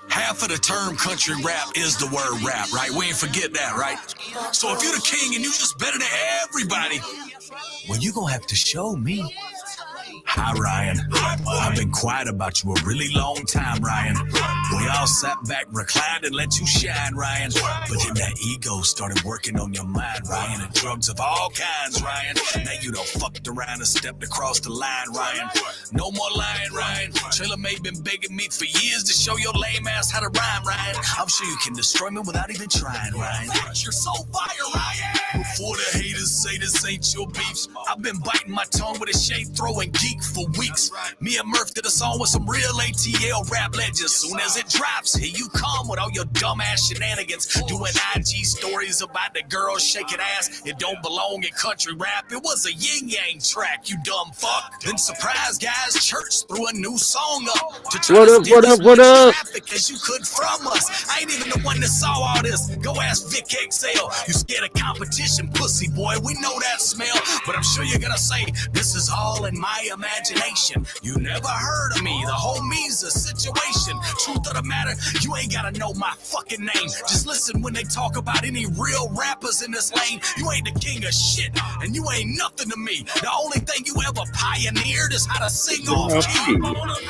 Half of the term country rap is the word rap, right? We ain't forget that, right? So if you're the king and you just better than everybody, well, you gonna have to show me. Hi, Ryan. I've been quiet about you a really long time, Ryan. We all sat back, reclined, and let you shine, Ryan. But then that ego started working on your mind, Ryan, and drugs of all kinds, Ryan. Now you done fucked around and stepped across the line, Ryan. No more lying, Ryan. Trailer May been begging me for years to show your lame ass how to rhyme, Ryan. I'm sure you can destroy me without even trying, Ryan. You're so fire, Ryan. Before the haters say this ain't your beefs, I've been biting my tongue with a shade throwing geek for weeks. Me and Murph did a song with some real ATL rap legends. Soon as it drops, here you come with all your dumbass shenanigans. Doing IG stories about the girls shaking ass. It don't belong in country rap. It was a yin yang track, you dumb fuck. Then surprise guys, Church threw a new song up to try to steal as much traffic as you could from us. I ain't even the one that saw all this. Go ask Vic XL. You scared of competition, pussy boy. We know that smell, but I'm sure you're gonna say this is all in my imagination. You never heard of me. The whole me's a situation. Truth of the matter, you ain't gotta know my fucking name. Just listen when they talk about any real rappers in this lane. You ain't the king of shit, and you ain't nothing to me. The only thing you ever pioneered is how to sing off key. What are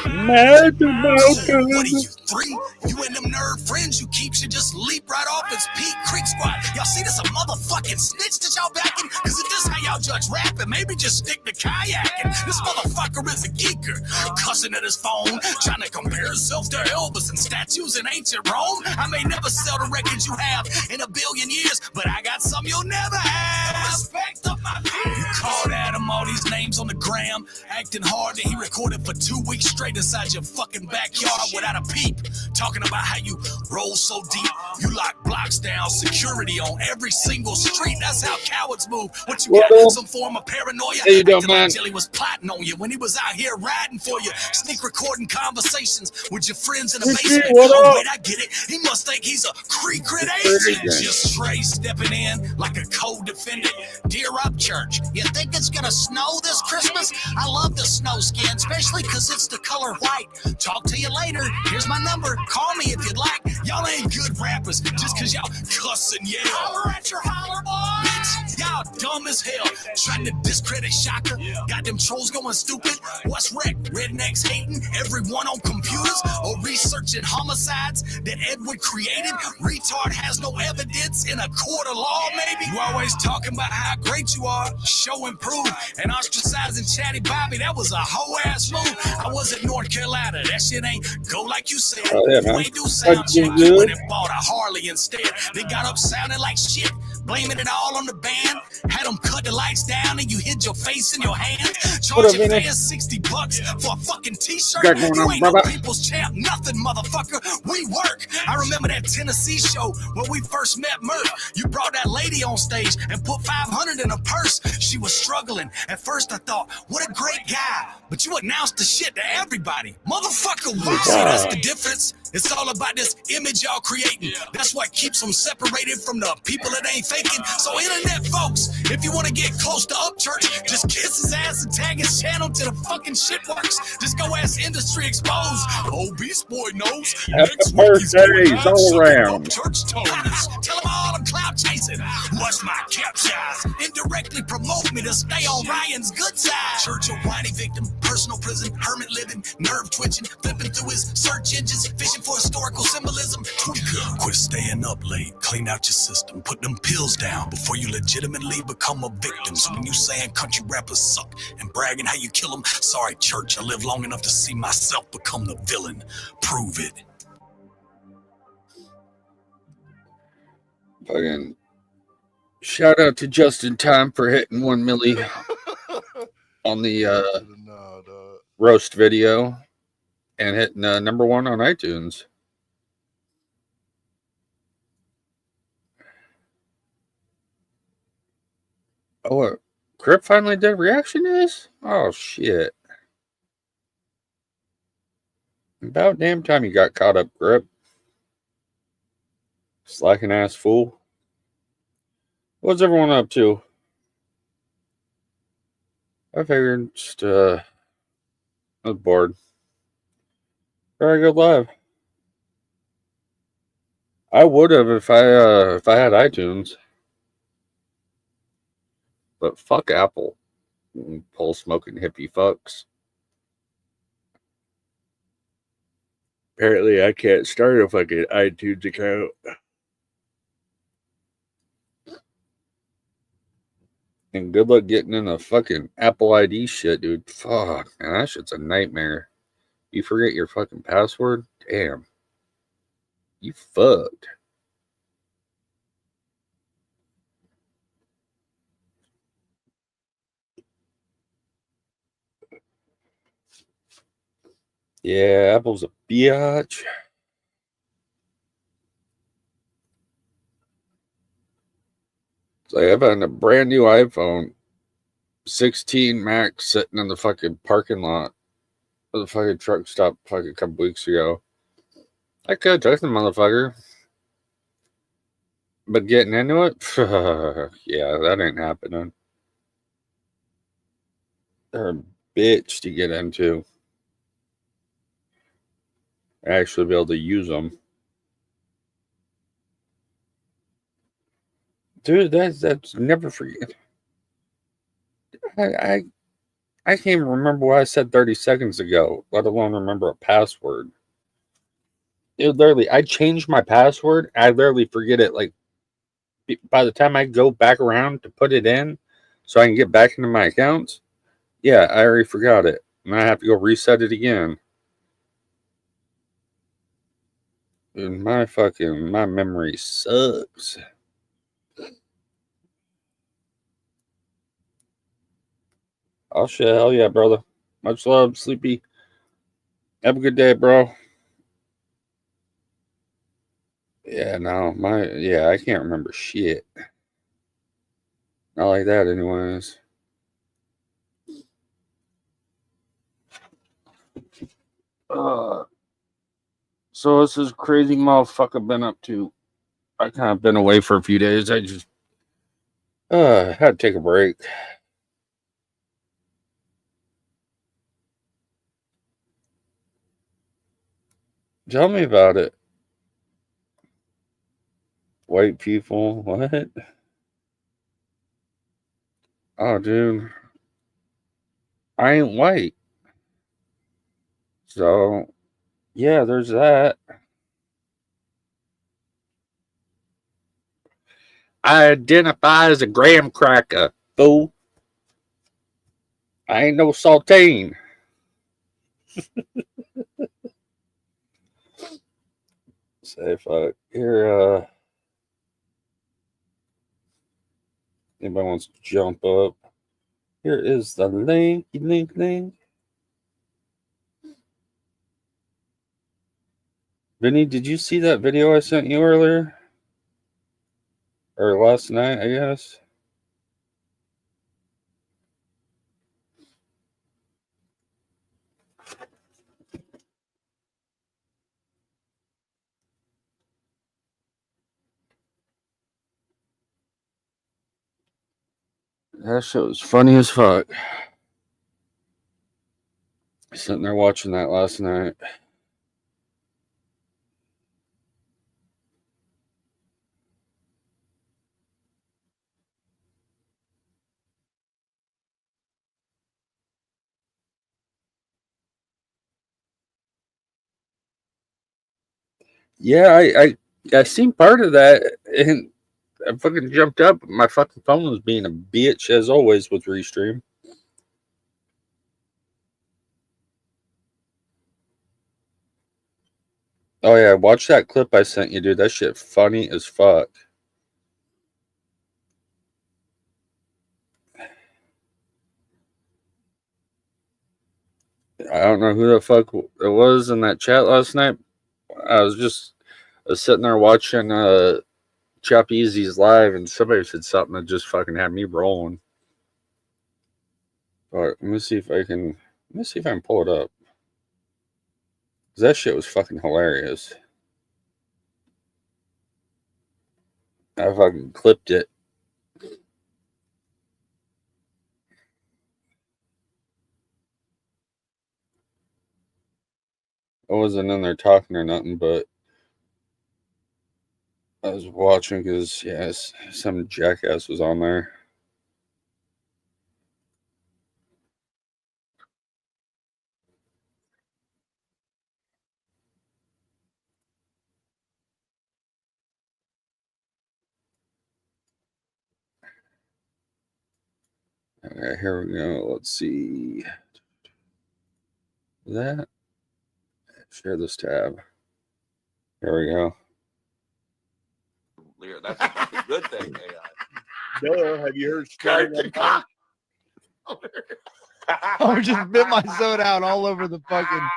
you, 3? You and them nerd friends you keep should just leap right off this Pete Creek squad. Y'all see this a motherfucking snitch that y'all backing? Cause if this how y'all judge rapping, maybe just stick to kayaking. This motherfucker is a geeker, cussing at his phone, trying to compare himself to Elvis and statues in ancient Rome. I may never sell the records you have in a billion years, but I got some you'll never have. Respect of my peers. You called Adam all these names on the gram, acting hard that he recorded for 2 weeks straight inside your fucking backyard without a peep. Talking about how you roll so deep, you lock blocks down, security on every single street. That's how cowards move. What you got? Some form of paranoia? How you doing, man? Till he was plotting on you when he was out here riding for you, sneak recording conversations with your friends in the basement. Oh wait, I get it. He must think he's a Creek agent. Just straight stepping in like a co-defendant. Dear Up Church, you think it's gonna snow this Christmas? I love the snow skin, especially cause it's the color white. Talk to you later. Here's my number. Call me if you'd like. Y'all ain't good rappers just cause y'all cuss and yell. Holler at your holler boy. Bitch, y'all dumb as hell. Trying to discredit Shaka. Got them trolls going stupid. What's wreck? Rednecks hating everyone on computers or researching homicides that Edward created. Retard has no evidence in a court of law, maybe. You always talking about how great you are. Show and prove. And ostracizing Chatty Bobby, that was a hoe ass move. I was in North Carolina. That shit ain't go like you said. You ain't do sound check. You went and bought a Harley instead. They got up sounding like shit. Blaming it all on the band. Had them cut the lights down and you hid your face in your hand. Charging fans $60 for a fucking t-shirt. You ain't no people's champ, nothing, motherfucker. We work. I remember that Tennessee show when we first met Murph. You brought that lady on stage and put $500 in her purse. She was struggling. At first I thought, what a great guy. But you announced the shit to everybody. Motherfucker, see, that's the difference. It's all about this image y'all creating. That's what keeps them separated from the people that ain't faking. So internet folks, if you want to get close to Upchurch, just kiss his ass and tag his channel till the fucking shit works. Just go ask Industry Exposed. Oh, Beast Boy knows. Next week he's going all around. Church tones. Tell them all I'm clout chasing. Watch my captures. Indirectly promote me to stay on Ryan's good side. Church a whiny victim, personal prison, hermit living, nerve twitching, flipping through his search engines, fishing for historical symbolism. Tweaker, quit staying up late. Clean out your system. Put them pills down before you legitimately become a victim. So when you saying country rappers suck and bragging how you kill them, sorry, Church, I live long enough to see myself become the villain. Prove it. Fucking shout out to Just in Time for hitting 1 milli on the roast video and hitting number 1 on iTunes. Oh, what? Crip finally did reaction to this? Oh, shit. About damn time you got caught up, Crip. Slacking ass fool. What's everyone up to? I figured just, I was bored. Very good live. I would have if I had iTunes. But fuck Apple. Pole smoking hippie fucks. Apparently I can't start a fucking iTunes account. And good luck getting in a fucking Apple ID shit, dude. Fuck, man, that shit's a nightmare. You forget your fucking password? Damn. You fucked. Yeah, Apple's a biatch. It's like I've had a brand new iPhone 16 Max sitting in the fucking parking lot of the fucking truck stop fucking a couple weeks ago. I could have took the motherfucker. But getting into it? Yeah, that ain't happening. They're a bitch to get into. Actually be able to use them. Dude, that's never forget. I can't even remember what I said 30 seconds ago, let alone remember a password. It literally, I changed my password. I literally forget it. Like, by the time I go back around to put it in so I can get back into my accounts, yeah, I already forgot it. And I have to go reset it again. And my memory sucks. Oh shit, hell yeah, brother. Much love, Sleepy. Have a good day, bro. Yeah, no, I can't remember shit. Not like that, anyways. So this is crazy motherfucker been up to. I kind of been away for a few days. I just had to take a break. Tell me about it. White people, what? Oh, dude, I ain't white. So, yeah, there's that. I identify as a graham cracker, fool. I ain't no saltine. Say fuck. Here, anybody wants to jump up? Here is the link. Vinny, did you see that video I sent you earlier? Or last night, I guess? That shit was funny as fuck. Sitting there watching that last night. Yeah, I seen part of that, and I fucking jumped up. My fucking phone was being a bitch as always with Restream. Oh yeah, watch that clip I sent you, dude. That shit funny as fuck. I don't know who the fuck it was in that chat last night. I was sitting there watching Chop Easy's live, and somebody said something that just fucking had me rolling. All right, let me see if I can pull it up. Cause that shit was fucking hilarious. I fucking clipped it. I wasn't in there talking or nothing, but I was watching because, yes, some jackass was on there. Okay, here we go. Let's see. That. Share this tab. Here we go. That's a good thing, AI. Duh, have you heard Kurt the cock? I just bit my soda out all over the fucking.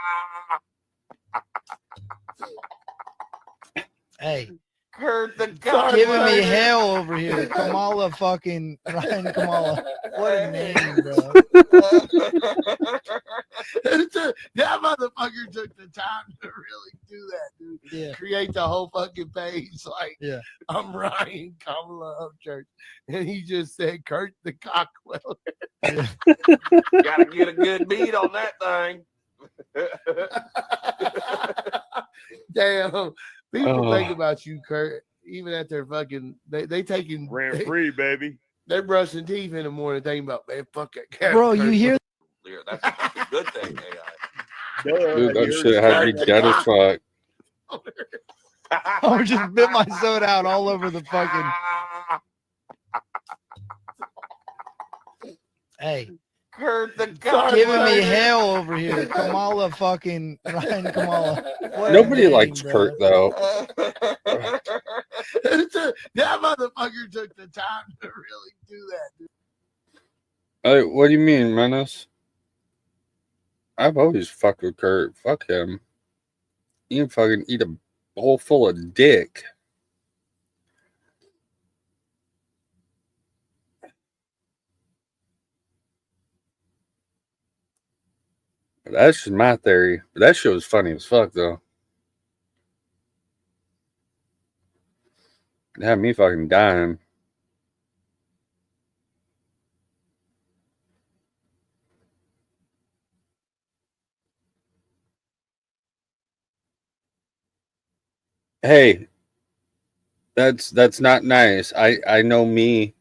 Hey, Kurt the cock. giving me hell over here. Kamala fucking Ryan Kamala. What a name, bro. That motherfucker took the time to really do that, dude. Yeah. Create the whole fucking page like, Yeah. I'm Ryan Kamala Upchurch. And he just said Kurt the cock welder. Gotta get a good beat on that thing. Damn. People think about you, Kurt, even at their fucking they taking Rent free, baby. They're brushing teeth in the morning thinking about, man, fuck that guy. Bro, you hear? That's a good thing, AI. Duh, Dude, that shit had me dead as fuck. I just bit my soda out all over the fucking. Hey, Kurt the cock. giving me hell over here. Kamala fucking Ryan Kamala. What a Nobody name, likes bro. Kurt, though. That motherfucker took the time to really do that, dude. What do you mean, Menace? I've always fucked with Kurt. Fuck him. He can fucking eat a bowl full of dick. That's just my theory. But that shit was funny as fuck, though. It had me fucking dying. Hey, that's not nice. I know me.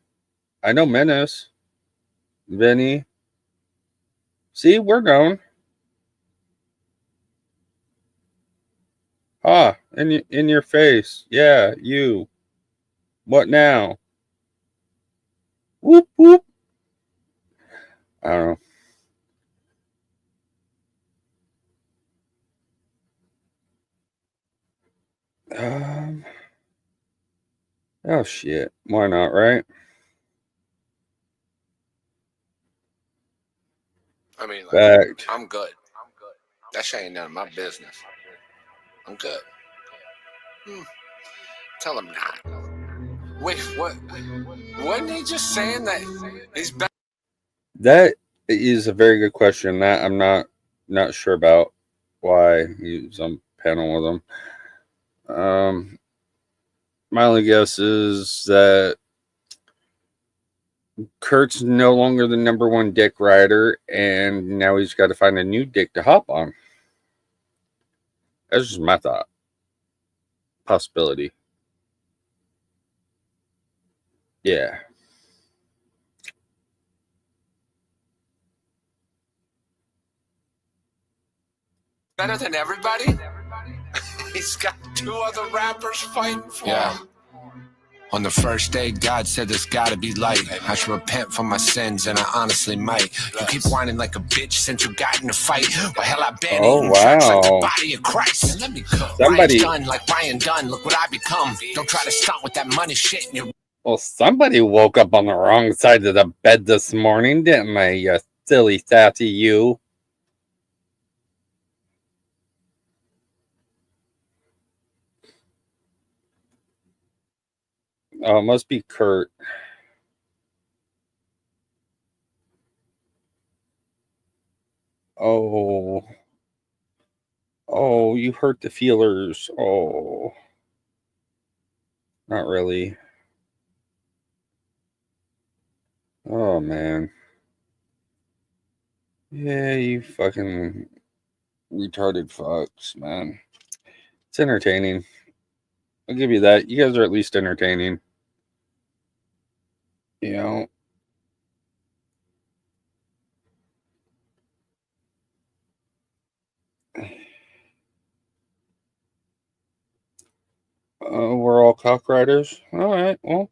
I know Menace. Vinny. See, we're known. Ah, in your face. Yeah, you. What now? Whoop whoop. I don't know. Oh shit. Why not, right? I mean, like, Fact. I'm good. That shit ain't none of my business. I'm good. Tell him not. Wait, what? Wasn't he just saying that he's back? That is a very good question. That I'm not sure about why he was on panel with him. My only guess is that Kurt's no longer the number one dick rider, and now he's got to find a new dick to hop on. That's just my thought. Possibility. Yeah. Better than everybody? He's got two other rappers fighting for him. On the first day, God said there's gotta be light. I should repent for my sins, and I honestly might. You keep whining like a bitch since you got in the fight. Well, hell, I've been eating drugs like the body of Christ. Let me go. Somebody done like Ryan Dunn. Look what I become. Don't try to stunt with that money shit. Well, somebody woke up on the wrong side of the bed this morning, didn't they, you silly sassy you? Oh, it must be Kurt. Oh. Oh, you hurt the feelers. Oh. Not really. Oh, man. Yeah, you fucking retarded fucks, man. It's entertaining. I'll give you that. You guys are at least entertaining. You know. We're all cock riders. All right, well,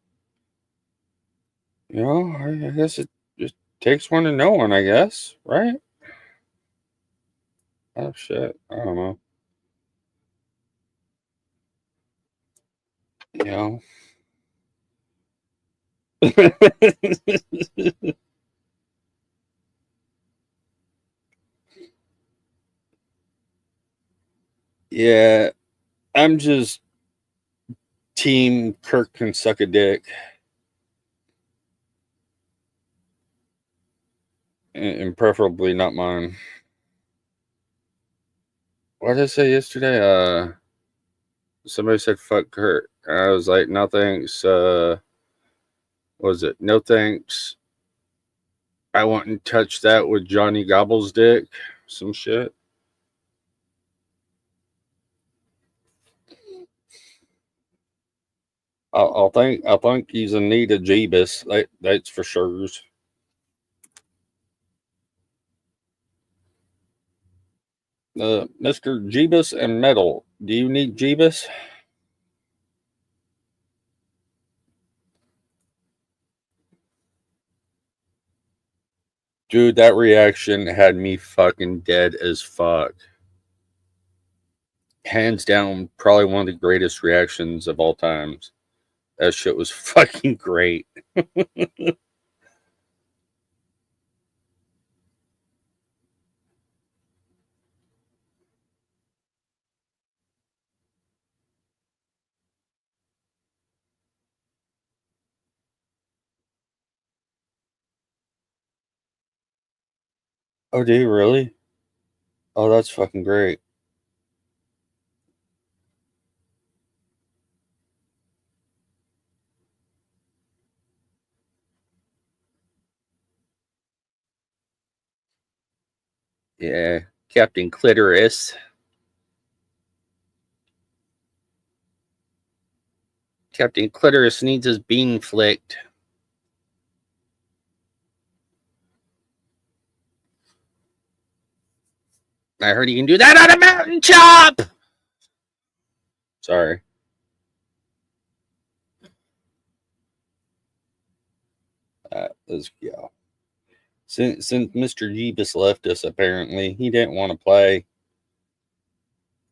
you know, I guess it just takes one to know one, I guess, right? Oh, shit. I don't know. You know. Yeah, I'm just team Kirk can suck a dick. And preferably not mine. What did I say yesterday? Somebody said fuck Kurt. I was like, no thanks. What was it? No thanks. I wouldn't touch that with Johnny Gobble's dick. Some shit. I think he's in need of Jeebus. That's for sure. Mr. Jeebus and Metal. Do you need Jeebus? Dude, that reaction had me fucking dead as fuck. Hands down, probably one of the greatest reactions of all times. That shit was fucking great. Oh, do you really? Oh, that's fucking great. Yeah, Captain Clitoris. Captain Clitoris needs his bean flicked. I heard he can do that on a mountain chop! Sorry. Let's go. Since Mr. Jeebus left us, apparently, he didn't want to play.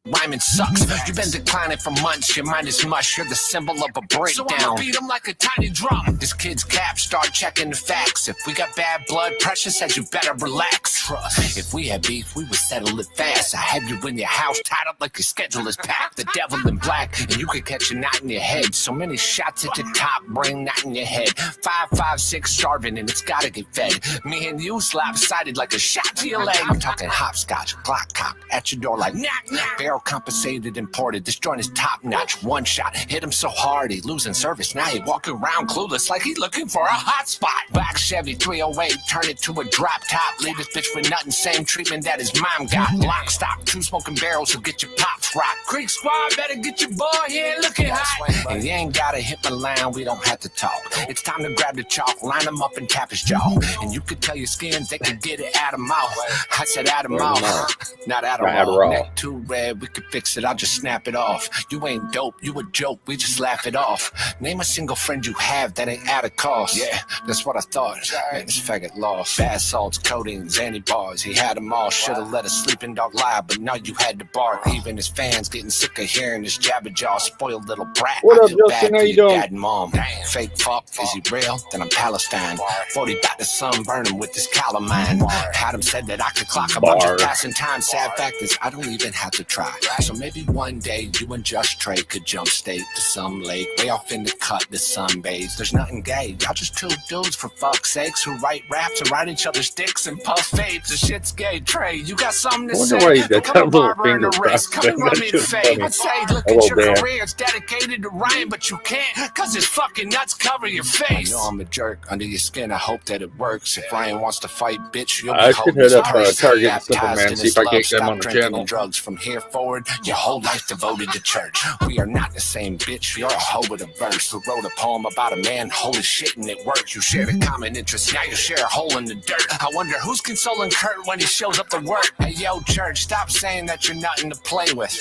Rhyming sucks. You've been declining for months. Your mind is mush. You're the symbol of a breakdown. So I'ma beat him like a tiny drum. This kid's cap. Start checking the facts. If we got bad blood pressure, said you better relax. Trust. If we had beef, we would settle it fast. I have you in your house tied up like your schedule is packed. The devil in black, and you could catch a knot in your head. So many shots at the top, bring knot in your head. 5, 5, 6 starving, and it's gotta get fed. Me and you slap-sided like a shot to your leg. I'm talking hopscotch, Glock cop at your door like knock knock. Barrel compensated, imported. This joint is top notch. One shot, hit him so hard he losing service. Now he walking around clueless like he looking for a hot spot. Back Chevy 308, turn it to a drop top. Leave this bitch with nothing, same treatment that his mom got. Lock stock, 2 smoking barrels will get your pops rock. Creek Squad better get your boy here looking hot. And you ain't gotta hit my line, we don't have to talk. It's time to grab the chalk, line him up and tap his jaw. And you could tell your skin they could get it out of mouth. I said out of mouth, not out of raw. Neck too red, we could fix it, I'll just snap it off. You ain't dope, you a joke, we just laugh it off. Name a single friend you have that ain't out of cost. Yeah, that's what I thought. Man, this faggot lost. Bath salts, codeine, Xanny bars. He had them all, should've let a sleeping dog lie, but now you had to bark. Even his fans getting sick of hearing this jabber jaw, spoiled little brat. What up, I feel Justin? bad How for you your doing? dad and mom. Fake fuck, is he real? Then I'm Palestine. 40 got the sun burning with this calamine. Had him said that I could clock a bunch of passing time. Sad fact is I don't even have to try. So maybe one day you and Just Trey could jump state to some lake way off in the cut the sunbathes. There's nothing gay, y'all just 2 dudes for fuck's sakes who write raps and write each other's dicks and puff vapes. The shit's gay. Trey, you got something to I wonder say? why you got Become that a little barber in finger the wrist. crossed. Come and run That's me the just fade. funny. I'd say look Hello, at your Dan. career, it's dedicated to Ryan, but you can't cause his fucking nuts cover your face. I know I'm a jerk under your skin, I hope that it works. If Ryan wants to fight, bitch, you'll be I should holding hit his up purse. Target Baptized Supplement, in see his if I can love, get them stop on the drinking channel. and drugs from here forward, your whole life devoted to church. We are not the same, bitch. You're a hoe with a verse who wrote a poem about a man. Holy shit, and it works. You share a common interest, now you share a hole in the dirt. I wonder who's consoling Kurt when he shows up to work. Hey, yo, church, stop saying that you're nothing to play with.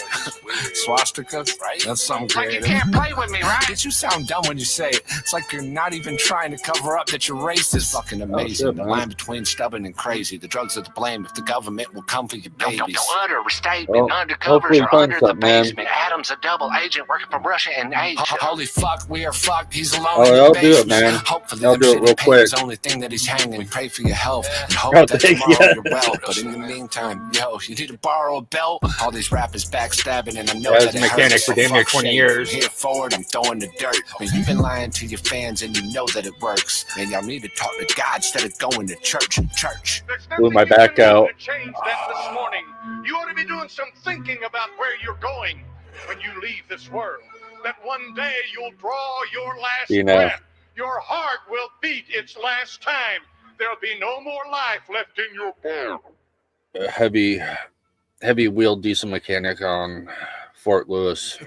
Swastika, right? That's something creative. Like you can't play with me, right? Bitch, you sound dumb when you say it. It's like you're not even trying to cover up that your race is fucking amazing. The line between stubborn and crazy. The drugs are to blame if the government will come for your babies. No understatement, undercovers are under the basement. Adam's a double agent working for Russia and Asia. Holy fuck, we are fucked. He's alone. Oh, I'll do it, man. Hopefully, I'll do it real quick. Is the only thing that he's hanging. We pray for your health and hope that tomorrow you're well. But in the meantime, yo, you need to borrow a belt. All these rappers backstabbing, and I know that as a mechanic for damn near 20 years. Here forward, I'm throwing the dirt. Man, you've been lying to your fans, and you know that it works. Man, y'all need to talk to God instead of going to church. Blew my back out. Change that this morning. You ought to be doing some thinking about where you're going when you leave this world. That one day you'll draw your last breath. Your heart will beat its last time. There'll be no more life left in your bone. A heavy wheel diesel mechanic on Fort Lewis.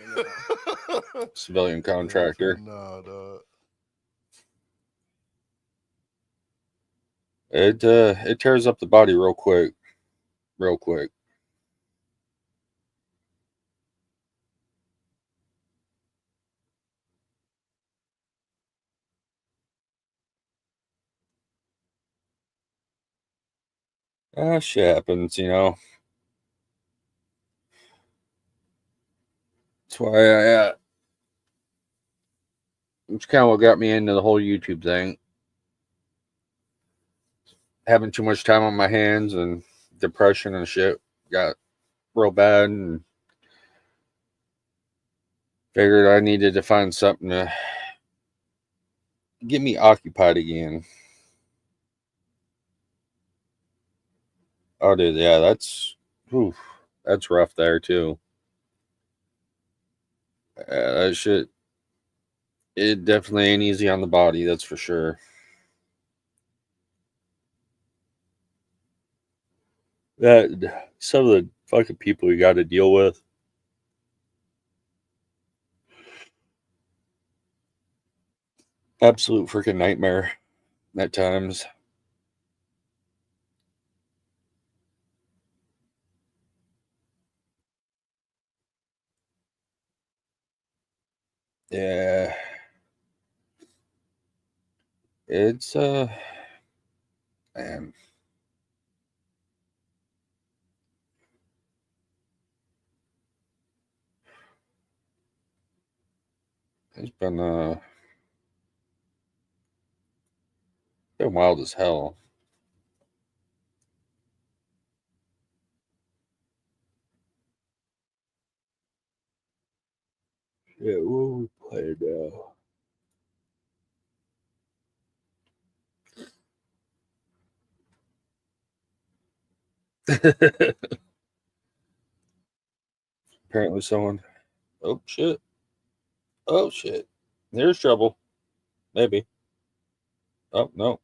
Civilian contractor. It tears up the body real quick. Shit happens, you know. That's why it's kind of what got me into the whole YouTube thing. Having too much time on my hands and depression and shit got real bad, and figured I needed to find something to get me occupied again. Oh, dude, yeah, that's rough there too. That shit, it definitely ain't easy on the body, that's for sure. That some of the fucking people you got to deal with. Absolute freaking nightmare at times. Yeah. It's man. It's been wild as hell. Yeah, what will we play now? Apparently someone. Oh shit. Oh shit. There's trouble. Maybe. Oh no.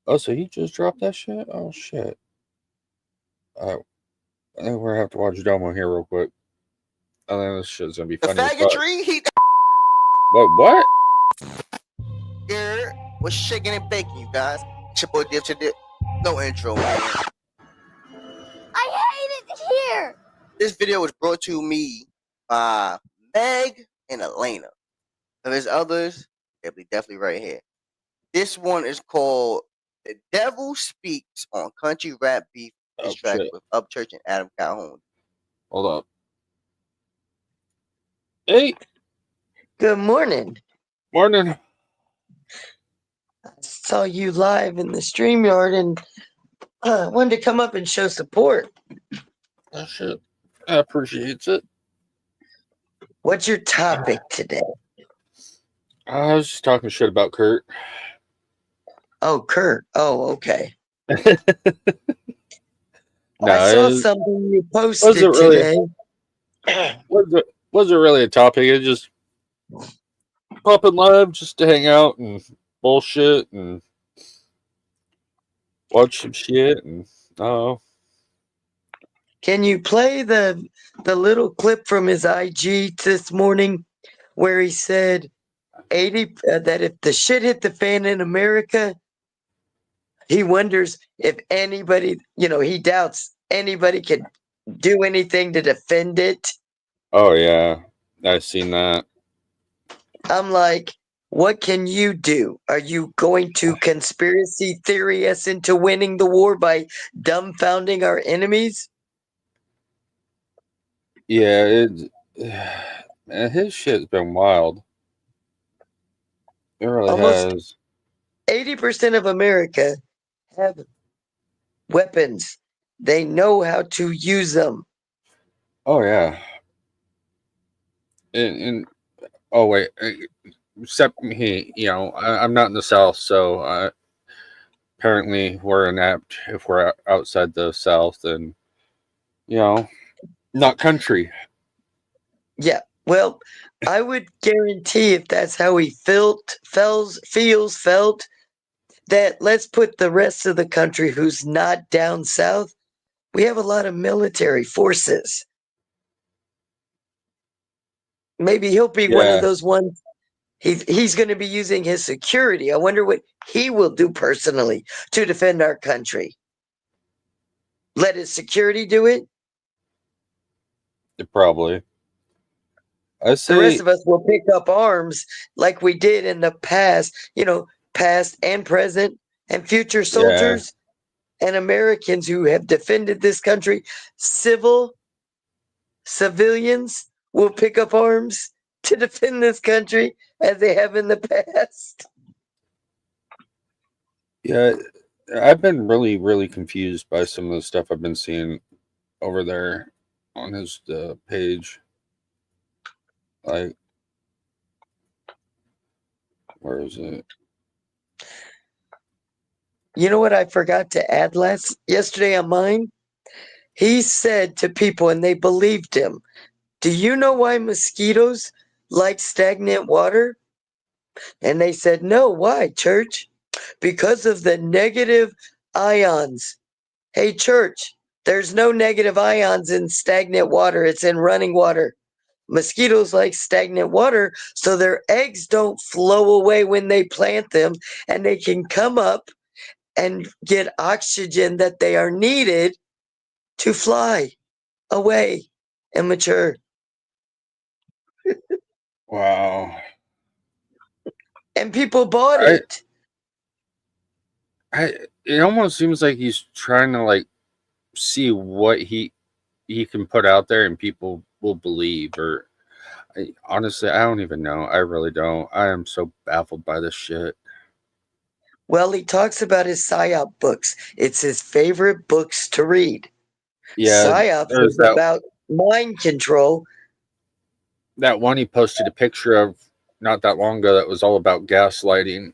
Oh, so he just dropped that shit? Oh shit. I think we're gonna have to watch Domo here real quick. I think this shit's gonna be funny. The faggotry, he. What? Here, what's shaking and baking, you guys? Chippo dip to dip. No intro, man. I hate it here. This video was brought to me by Meg and Elena. And there's others. They'll be definitely right here. This one is called "The Devil Speaks" on Country Rap Beef. This track with Upchurch and Adam Calhoun. Hold up. Hey. Good morning. Morning. I saw you live in the StreamYard and wanted to come up and show support. Oh, shit. I appreciate it. What's your topic today? I was just talking shit about Kurt. Oh, Kurt. Oh, okay. No, I saw something you posted today. Wasn't really a topic. It just popping live just to hang out and bullshit and watch some shit and Can you play the little clip from his IG this morning where he said 80 that if the shit hit the fan in America, he wonders if anybody, he doubts anybody could do anything to defend it. Oh yeah, I've seen that. I'm like, what can you do? Are you going to conspiracy theory us into winning the war by dumbfounding our enemies? Yeah, man, his shit's been wild. It really has. 80% of America have weapons. They know how to use them. Oh yeah. And oh wait, except he, I'm not in the South, so apparently we're inept if we're outside the South, and not country. Yeah, well, I would guarantee if that's how he felt, that let's put the rest of the country who's not down south, we have a lot of military forces. Maybe he'll be one of those ones. He's going to be using his security. I wonder what he will do personally to defend our country. Let his security do it? Probably. I say the rest of us will pick up arms like we did in the past, past and present and future soldiers and Americans who have defended this country. Civilians will pick up arms to defend this country as they have in the past. Yeah, I've been really, really confused by some of the stuff I've been seeing over there on his page. Like, where is it? You know what I forgot to add yesterday on mine? He said to people, and they believed him, do you know why mosquitoes like stagnant water? And they said, no, why, church? Because of the negative ions. Hey, church, there's no negative ions in stagnant water. It's in running water. Mosquitoes like stagnant water, so their eggs don't flow away when they plant them, and they can come up and get oxygen that they are needed to fly away and mature. Wow. And people bought it. It almost seems like he's trying to see what he can put out there and people will believe, or honestly, I don't even know. I really don't. I am so baffled by this shit. Well, he talks about his PSYOP books. It's his favorite books to read. Yeah, PSYOP is about mind control. That one he posted a picture of not that long ago that was all about gaslighting.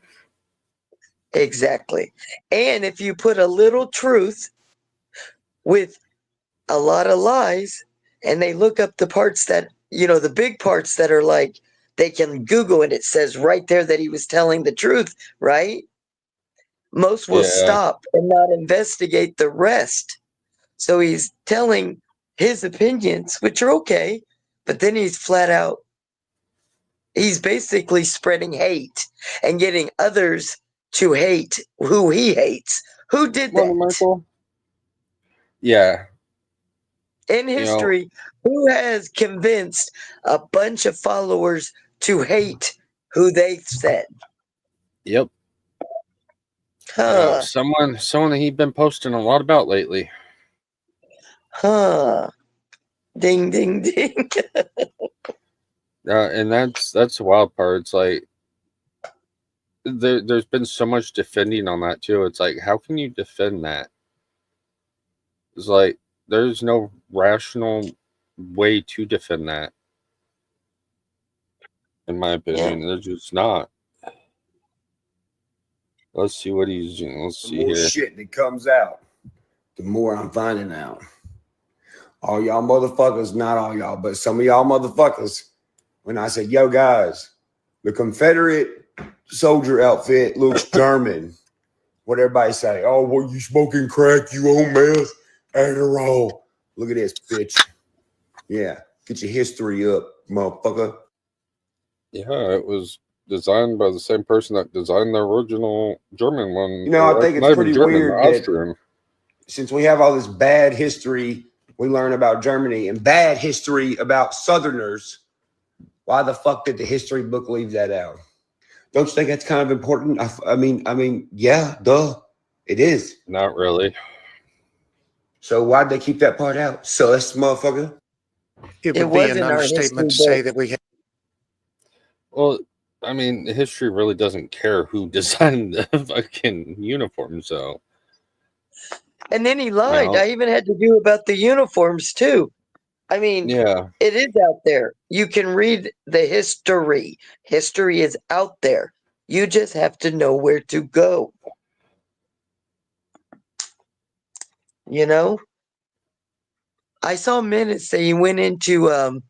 Exactly. And if you put a little truth with a lot of lies, and they look up the parts that, the big parts that are like, they can Google and it says right there that he was telling the truth, right? Most will stop and not investigate the rest. So he's telling his opinions, which are okay, but then he's flat out, he's basically spreading hate and getting others to hate who he hates. Who did that? Michael? Yeah. In history, who has convinced a bunch of followers to hate who they've said? Yep. Someone that he'd been posting a lot about lately. Ding, ding, ding. And that's the wild part. It's like there's been so much defending on that too. It's like, how can you defend that? It's like there's no rational way to defend that. In my opinion, there's just not. Let's see what he's doing. Let's see here. The more shit that comes out, the more I'm finding out. All y'all motherfuckers, not all y'all, but some of y'all motherfuckers, when I said, yo, guys, the Confederate soldier outfit looks German. What everybody say? Oh, well, you smoking crack? You on meth? Adderall. Look at this, bitch. Yeah, get your history up, motherfucker. Yeah, it was designed by the same person that designed the original German one. You know, I think it's pretty weird Austrian. that since we have all this bad history we learn about Germany and bad history about Southerners, why the fuck did the history book leave that out? Don't you think that's kind of important? I mean, yeah, duh, it is. Not really. So why'd they keep that part out? So that's motherfucker. It would be an understatement to say that we have. Well, I mean, history really doesn't care who designed the fucking uniform, so. And then he lied. I even had to do about the uniforms too. I mean, yeah, it is out there. You can read the history. History is out there. You just have to know where to go. You know? I saw minutes say he went into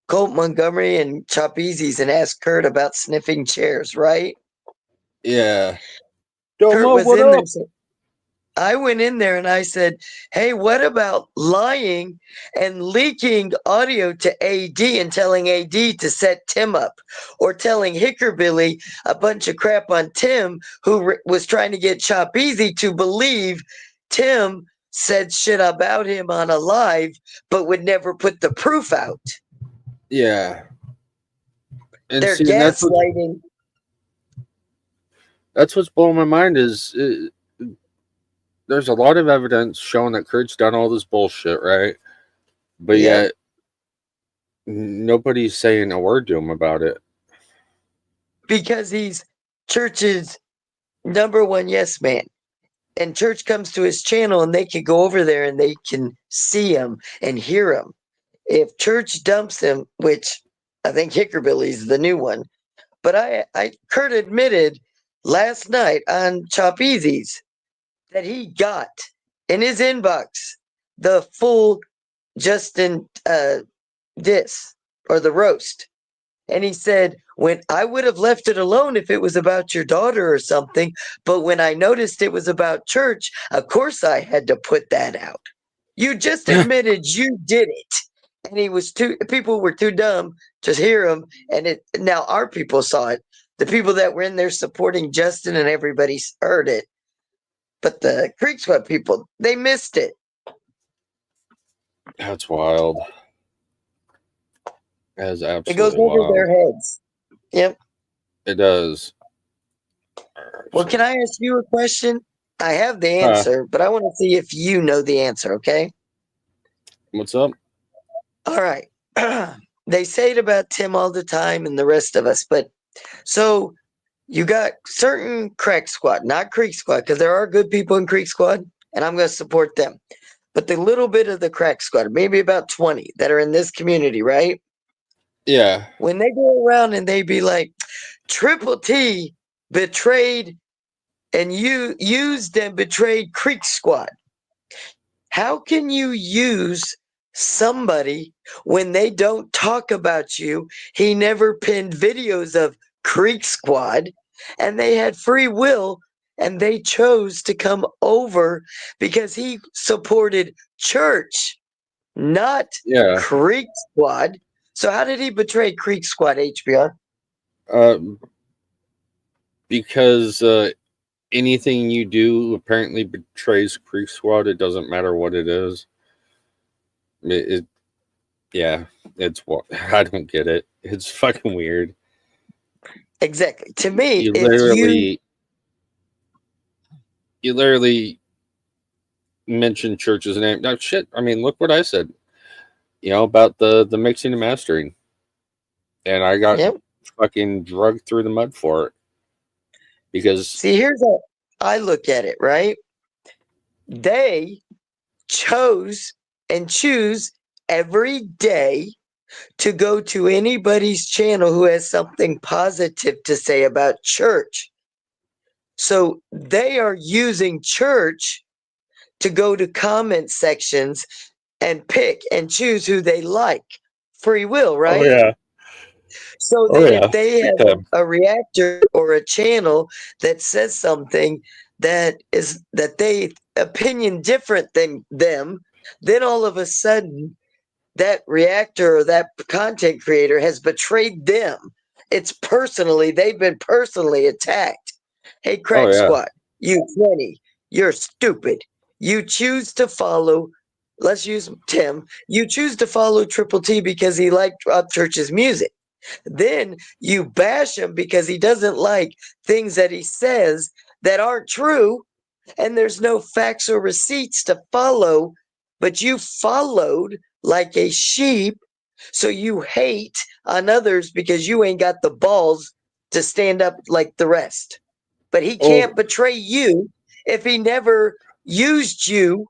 Colt Montgomery and Chop Easy's and asked Kurt about sniffing chairs, right? Yeah. Kurt was in there. So I went in there and I said, hey, what about lying and leaking audio to AD and telling AD to set Tim up, or telling Hickerbilly a bunch of crap on Tim, who was trying to get Chop Easy to believe Tim said shit about him on a live, but would never put the proof out. Yeah. And they're gaslighting. That's what's blowing my mind is there's a lot of evidence showing that Kurt's done all this bullshit, right? But yet nobody's saying a word to him about it. Because he's Church's #1 yes man. And Church comes to his channel and they can go over there and they can see him and hear him. If Church dumps him, which I think Hickerbilly's the new one, but Kurt admitted last night on Chop Easy's that he got in his inbox the full Justin diss or the roast. And he said, when I would have left it alone if it was about your daughter or something, but when I noticed it was about Church, of course I had to put that out. You just admitted you did it. And people were too dumb to hear him. And now our people saw it. The people that were in there supporting Justin and everybody heard it. But the Creek Squad people, they missed it. That's wild. That is absolutely It goes over their heads. Yep. It does. Well, can I ask you a question? I have the answer, but I want to see if you know the answer, okay? What's up? All right. They say it about Tim all the time and the rest of us, but so you got certain Crack Squad, not Creek Squad, because there are good people in Creek Squad, and I'm going to support them. But the little bit of the Crack Squad, maybe about 20 that are in this community, right? Yeah. When they go around and they be like, Triple T betrayed and you used and betrayed Creek Squad. How can you use somebody when they don't talk about you? He never pinned videos of Creek Squad, and they had free will, and they chose to come over because he supported Church, not Creek Squad. So how did he betray Creek Squad, HBR? Because anything you do apparently betrays Creek Squad. It doesn't matter what it is. It's what I don't get it. It's fucking weird. Exactly. To me, you literally mentioned Church's name. Now, shit. I mean, look what I said. About the mixing and mastering, and I got fucking drugged through the mud for it. Because see, here's how I look at it. Right? They chose and choose every day to go to anybody's channel who has something positive to say about Church. So they are using Church to go to comment sections and pick and choose who they like. Free will, right? Oh, yeah. So if they have a reactor or a channel that says something that they opinion different than them, then all of a sudden that reactor or that content creator has betrayed them. It's personally, they've been personally attacked. Hey, Crack Squad, you 20, you're stupid. You choose to follow, let's use Tim, you choose to follow Triple T because he liked Upchurch's music. Then you bash him because he doesn't like things that he says that aren't true, and there's no facts or receipts to follow, but you followed like a sheep, so you hate on others because you ain't got the balls to stand up like the rest. But he can't betray you if he never used you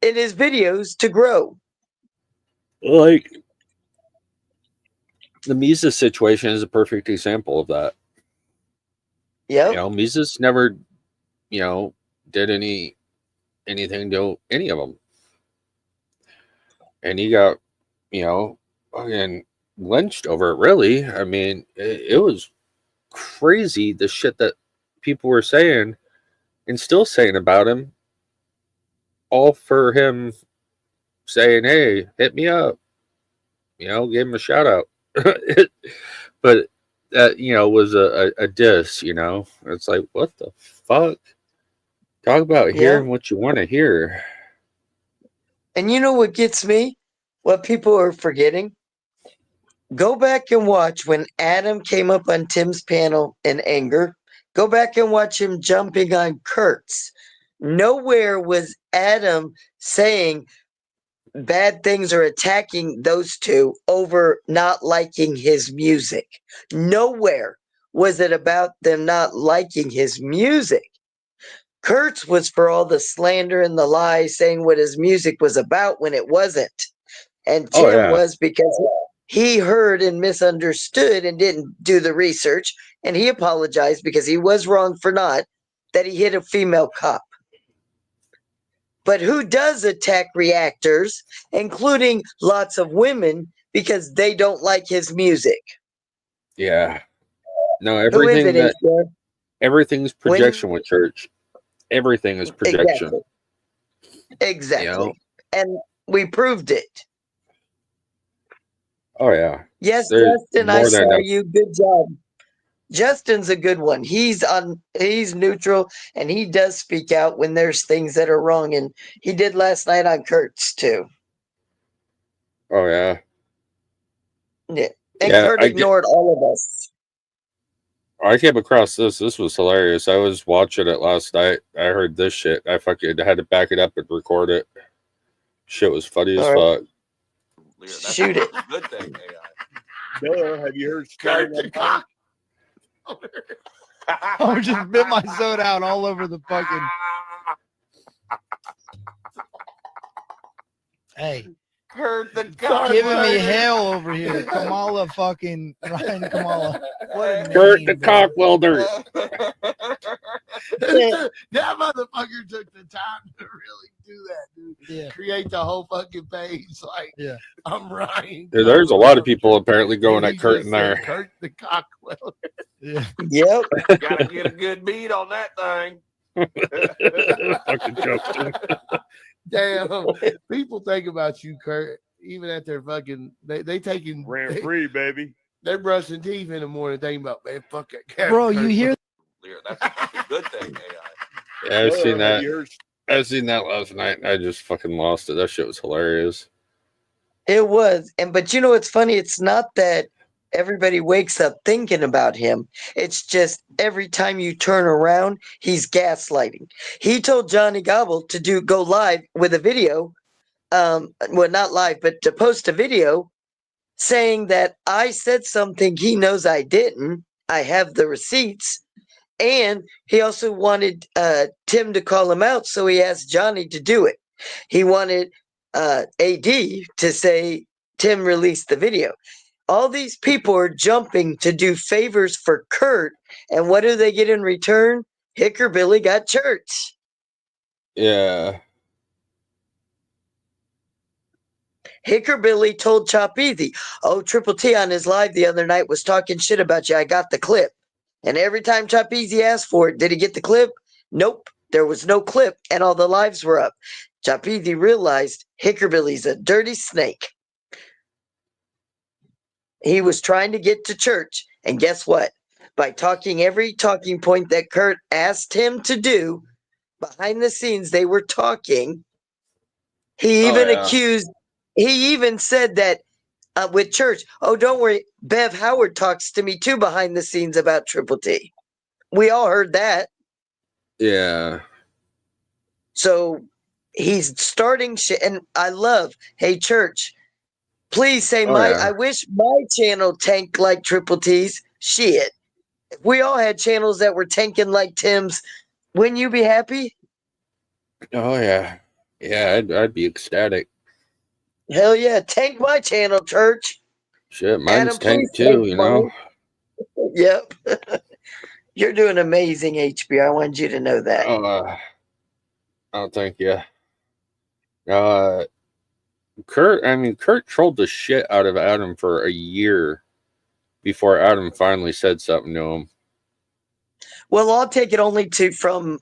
in his videos to grow. Like, the Mises situation is a perfect example of that. Yeah. You know, Mises never, you know, did anything to any of them. And he got, you know, fucking lynched over it, really. I mean, it was crazy, the shit that people were saying and still saying about him, all for him saying, hey, hit me up. You know, gave him a shout out. But that, you know, was a diss, you know. It's like, what the fuck? Talk about hearing what you want to hear. And you know what gets me? What people are forgetting? Go back and watch when Adam came up on Tim's panel in anger. Go back and watch him jumping on Kurt's. Nowhere was Adam saying bad things or attacking those two over not liking his music. Nowhere was it about them not liking his music. Kurtz was for all the slander and the lies, saying what his music was about when it wasn't. And Tim was because he heard and misunderstood and didn't do the research. And he apologized because he was wrong for not, that he hit a female cop. But who does attack reactors, including lots of women, because they don't like his music? Yeah. No, everything's projection with church. Everything is projection. Exactly. You know? And we proved it. Oh, yeah. Yes, Justin, I saw you. Good job. Justin's a good one. He's neutral, and he does speak out when there's things that are wrong, and he did last night on Kurt's too. Oh, yeah. Yeah. And Kurt ignored all of us. I came across this. This was hilarious. I was watching it last night. I heard this shit. I fucking had to back it up and record it. Shit was funny as fuck. Shoot it. Good thing, AI. Have you heard Kurt the cock? I just bit my soda out all over the fucking. Hey. Kurt the cock. Giving me hell over here. Kamala fucking Ryan Kamala. What a Kurt name, the bro. cock welder. That motherfucker took the time to really do that, dude. Yeah. Create the whole fucking page. Like, I'm Ryan. Dude, there's a lot of people apparently going at Kurt in there. Kurt the cock welder. Yeah. Yep. Gotta get a good beat on that thing. Fucking Justin. Damn. People think about you, Kurt, even at their fucking they taking Rent free, baby. They're brushing teeth in the morning thinking about, man, fuck that cat. Bro, you hear That's a good thing, AI. Yeah, I've seen that last night, and I just fucking lost it. That shit was hilarious. It was. But you know what's funny? It's not that everybody wakes up thinking about him. It's just every time you turn around, he's gaslighting. He told Johnny Gobble to go live with a video. Well, not live, but to post a video saying that I said something he knows I didn't. I have the receipts. And he also wanted Tim to call him out, so he asked Johnny to do it. He wanted AD to say Tim released the video. All these people are jumping to do favors for Kurt, and what do they get in return? Hickerbilly got church. Yeah. Hickerbilly told Chop Easy, oh, Triple T on his live the other night was talking shit about you. I got the clip. And every time Chop Easy asked for it, did he get the clip? Nope, there was no clip and all the lives were up. Chapizi realized Hickerbilly's a dirty snake. He was trying to get to church, and guess what? By talking every talking point that Kurt asked him to do, behind the scenes they were talking. He even said that with church, oh, don't worry, Bev Howard talks to me too behind the scenes about Triple T. We all heard that. Yeah. So he's starting shit, and I love, hey, church, please say I wish my channel tanked like Triple T's. Shit. If we all had channels that were tanking like Tim's, wouldn't you be happy? Oh, yeah. Yeah, I'd be ecstatic. Hell yeah. Tank my channel, church. Shit, mine's tanked too, you know? Yep. You're doing amazing, HB. I wanted you to know that. Oh, thank you. Kurt trolled the shit out of Adam for a year before Adam finally said something to him. Well, I'll take it only from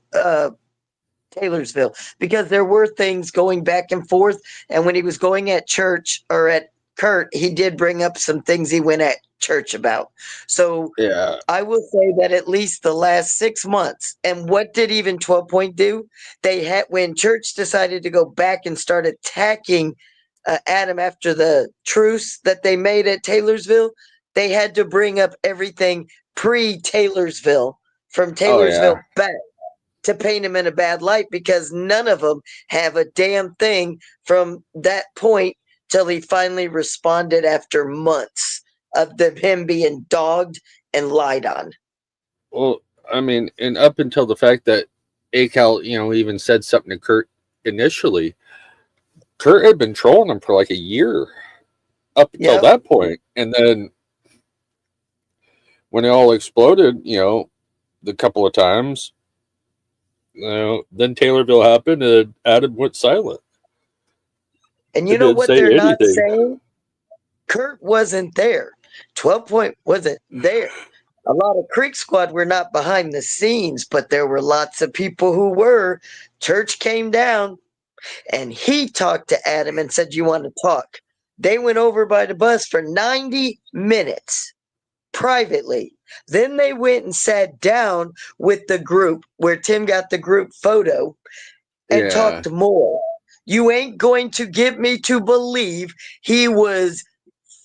Taylorsville, because there were things going back and forth, and when he was going at church or at Kurt, he did bring up some things he went at church about. So yeah, I will say that at least the last 6 months, and what did even 12 Point do? They had, when church decided to go back and start attacking Adam after the truce that they made at Taylorsville, they had to bring up everything pre-Taylorsville from Taylorsville back to paint him in a bad light, because none of them have a damn thing from that point till he finally responded after months of him being dogged and lied on. Well, I mean, and up until the fact that ACAL, even said something to Kurt initially, Kurt had been trolling him for like a year up until that point. And then when it all exploded, the couple of times, then Taylorville happened and Adam went silent. And you know what they're not saying? Kurt wasn't there. 12 Point wasn't there. A lot of Creek Squad were not behind the scenes, but there were lots of people who were. Church came down and he talked to Adam and said, "You want to talk?" They went over by the bus for 90 minutes privately. Then they went and sat down with the group where Tim got the group photo and talked more. You ain't going to get me to believe he was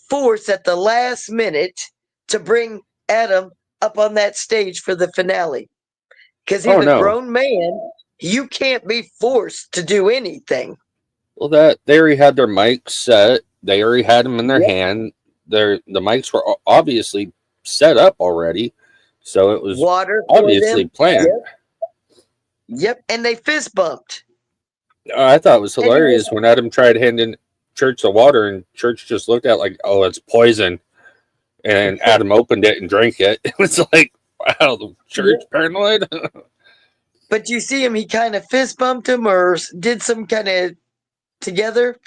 forced at the last minute to bring Adam up on that stage for the finale. Because he's a grown man. You can't be forced to do anything. Well, they already had their mics set. They already had them in their hand. The mics were obviously set up already, so it was obviously planned. Yep, and they fist bumped. I thought it was hilarious when Adam tried handing Church the water, and Church just looked at it like, "Oh, it's poison," and Adam opened it and drank it. It was like, wow, the Church paranoid. But you see him, he kind of fist bumped him or did some kind of together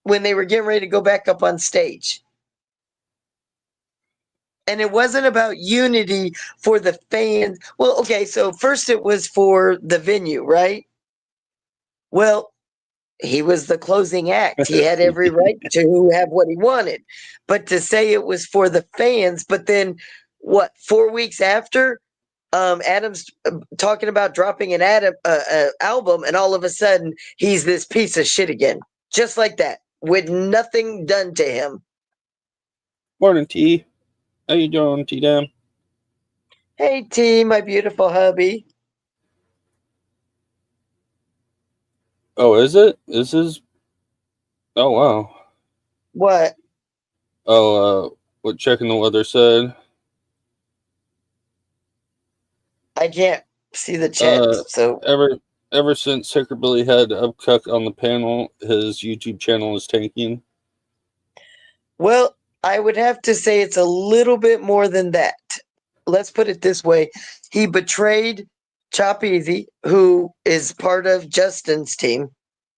when they were getting ready to go back up on stage. And it wasn't about unity for the fans. Well, okay, so first it was for the venue, right? Well, he was the closing act. He had every right to have what he wanted. But to say it was for the fans, but then 4 weeks after, Adam's talking about dropping an album, and all of a sudden he's this piece of shit again. Just like that, with nothing done to him. Morning, T. How you doing, T-Dam? Hey, T, my beautiful hubby. Oh, is it? This is... Oh, wow. What? Oh, what Checking the Weather said. I can't see the chat, so... Ever since Hickerbilly had Upcuck on the panel, his YouTube channel is tanking. Well, I would have to say it's a little bit more than that. Let's put it this way. He betrayed Chop Easy, who is part of Justin's team,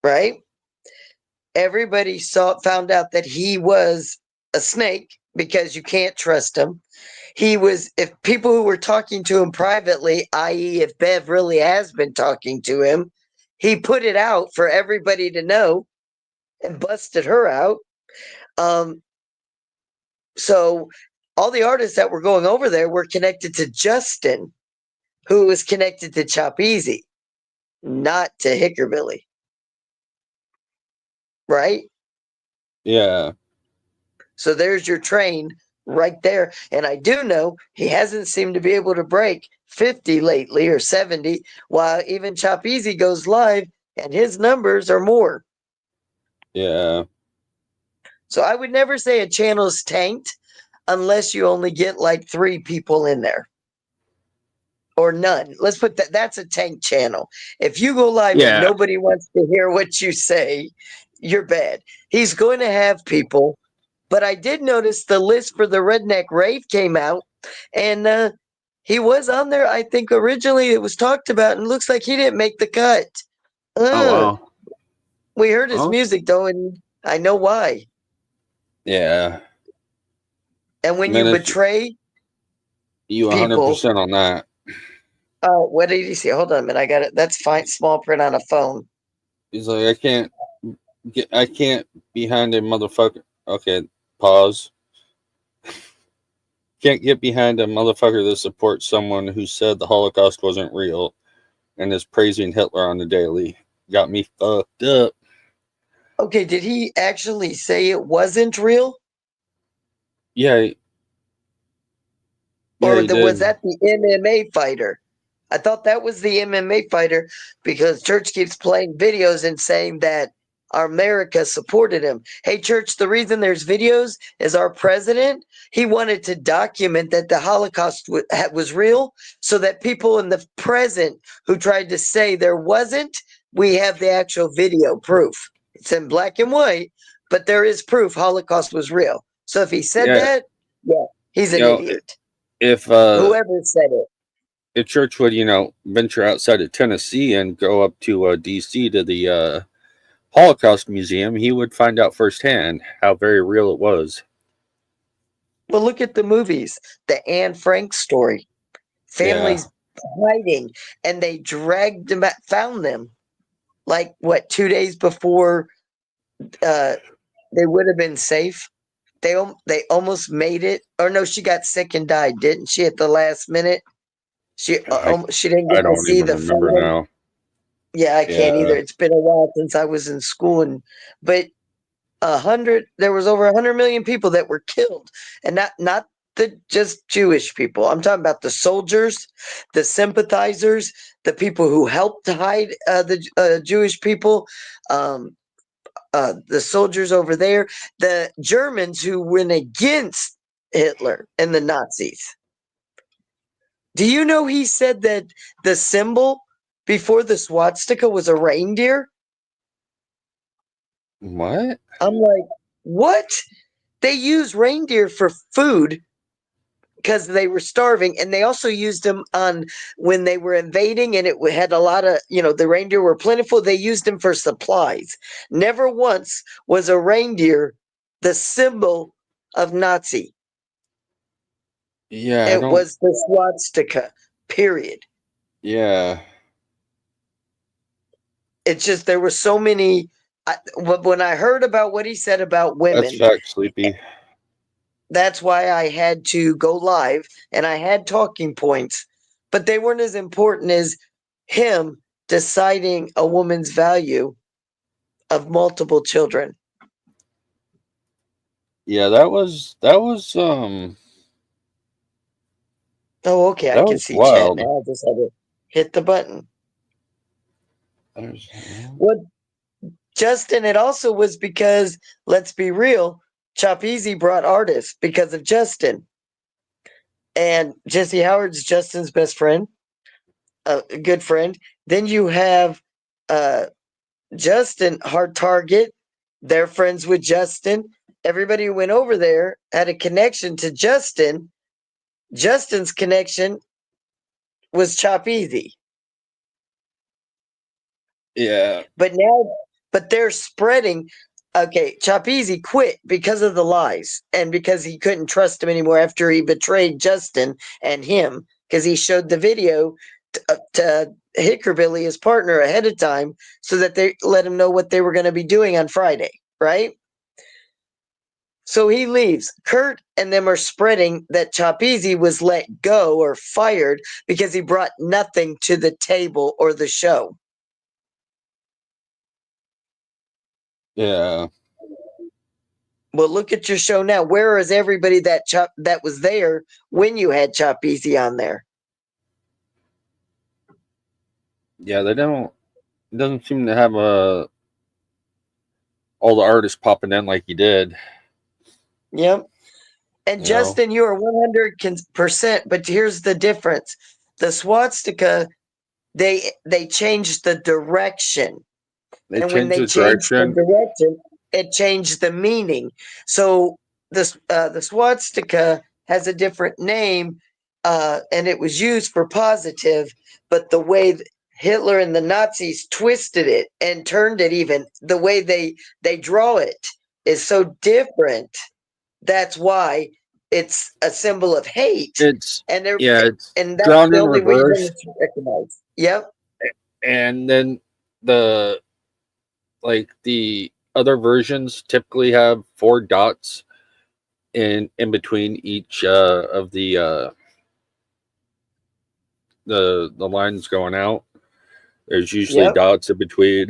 right? Everybody found out that he was a snake because you can't trust him. if people who were talking to him privately, i.e. if Bev really has been talking to him, he put it out for everybody to know and busted her out. So all the artists that were going over there were connected to Justin, who was connected to Chop Easy, not to Hickerbilly. Right? Yeah. So there's your train right there. And I do know he hasn't seemed to be able to break 50 lately or 70, while even Chop Easy goes live and his numbers are more. Yeah. So I would never say a channel's tanked unless you only get like 3 people in there. Or none. Let's put that. That's a tank channel. If you go live and nobody wants to hear what you say, you're bad. He's going to have people. But I did notice the list for the Redneck Rave came out. And he was on there. I think originally it was talked about. And looks like he didn't make the cut. Oh, wow. We heard his music, though. And I know why. Yeah. And when you betray you 100% on that. Oh, what did he say? Hold on a minute. I got it. That's fine. Small print on a phone. He's like, I can't behind a motherfucker. Okay, pause. Can't get behind a motherfucker that supports someone who said the Holocaust wasn't real and is praising Hitler on the daily. Got me fucked up. Okay, did he actually say it wasn't real? Yeah. Or was that the MMA fighter? I thought that was the MMA fighter because Church keeps playing videos and saying that America supported him. Hey, Church, the reason there's videos is our president, he wanted to document that the Holocaust was real so that people in the present who tried to say there wasn't, we have the actual video proof. It's in black and white, but there is proof Holocaust was real. So if he said that, he's an idiot. If whoever said it. If Church would, venture outside of Tennessee and go up to DC to the Holocaust Museum, he would find out firsthand how very real it was. Well, look at the movies. The Anne Frank story. Families hiding, and they dragged them out, found them. Like, 2 days before they would have been safe? They almost made it. Or no, she got sick and died, didn't she, at the last minute? She didn't get to see the photo. Now. Yeah, I can't either. It's been a while since I was in school, but there was over 100 million people that were killed, and not just Jewish people. I'm talking about the soldiers, the sympathizers, the people who helped to hide the Jewish people, the soldiers over there, the Germans who went against Hitler and the Nazis. Do you know he said that the symbol before the swastika was a reindeer? What? I'm like, what? They use reindeer for food because they were starving, and they also used them on when they were invading, and it had a lot of, the reindeer were plentiful. They used them for supplies. Never once was a reindeer the symbol of Nazi. Yeah, it was the swastika, period. Yeah. It's just there were so many. When I heard about what he said about women, that's fact, Sleepy. That's why I had to go live, and I had talking points, but they weren't as important as him deciding a woman's value of multiple children. Yeah, that was. Oh, okay. I can see wild. Chat now. I just had to hit the button. What, Justin? It also was because, let's be real, Chop Easy brought artists because of Justin. And Jesse Howard's Justin's best friend, a good friend. Then you have Justin, Hard Target. They're friends with Justin. Everybody who went over there had a connection to Justin. Justin's connection was Chop Easy. Yeah. But they're spreading. Okay, Chopeasy quit because of the lies and because he couldn't trust him anymore after he betrayed Justin and him because he showed the video to Hickerbilly, his partner, ahead of time so that they let him know what they were going to be doing on Friday, right? So he leaves. Kurt and them are spreading that Chopeasy was let go or fired because he brought nothing to the table or the show. Yeah. Well, look at your show now. Where is everybody that was there when you had Chopeasy on there? Yeah, they don't. It doesn't seem to have all the artists popping in like he did. Yep. And Justin, you are 100%. But here's the difference: the swastika, they changed the direction, and when they changed the direction, it changed the meaning. So the swastika has a different name, and it was used for positive, but the way Hitler and the Nazis twisted it and turned it, even the way they draw it is so different. That's why it's a symbol of hate. It's and it's that's drawn the in only way you're reverse. going to recognize. Yep. And then the other versions typically have 4 dots in between each of the lines going out. There's usually dots in between.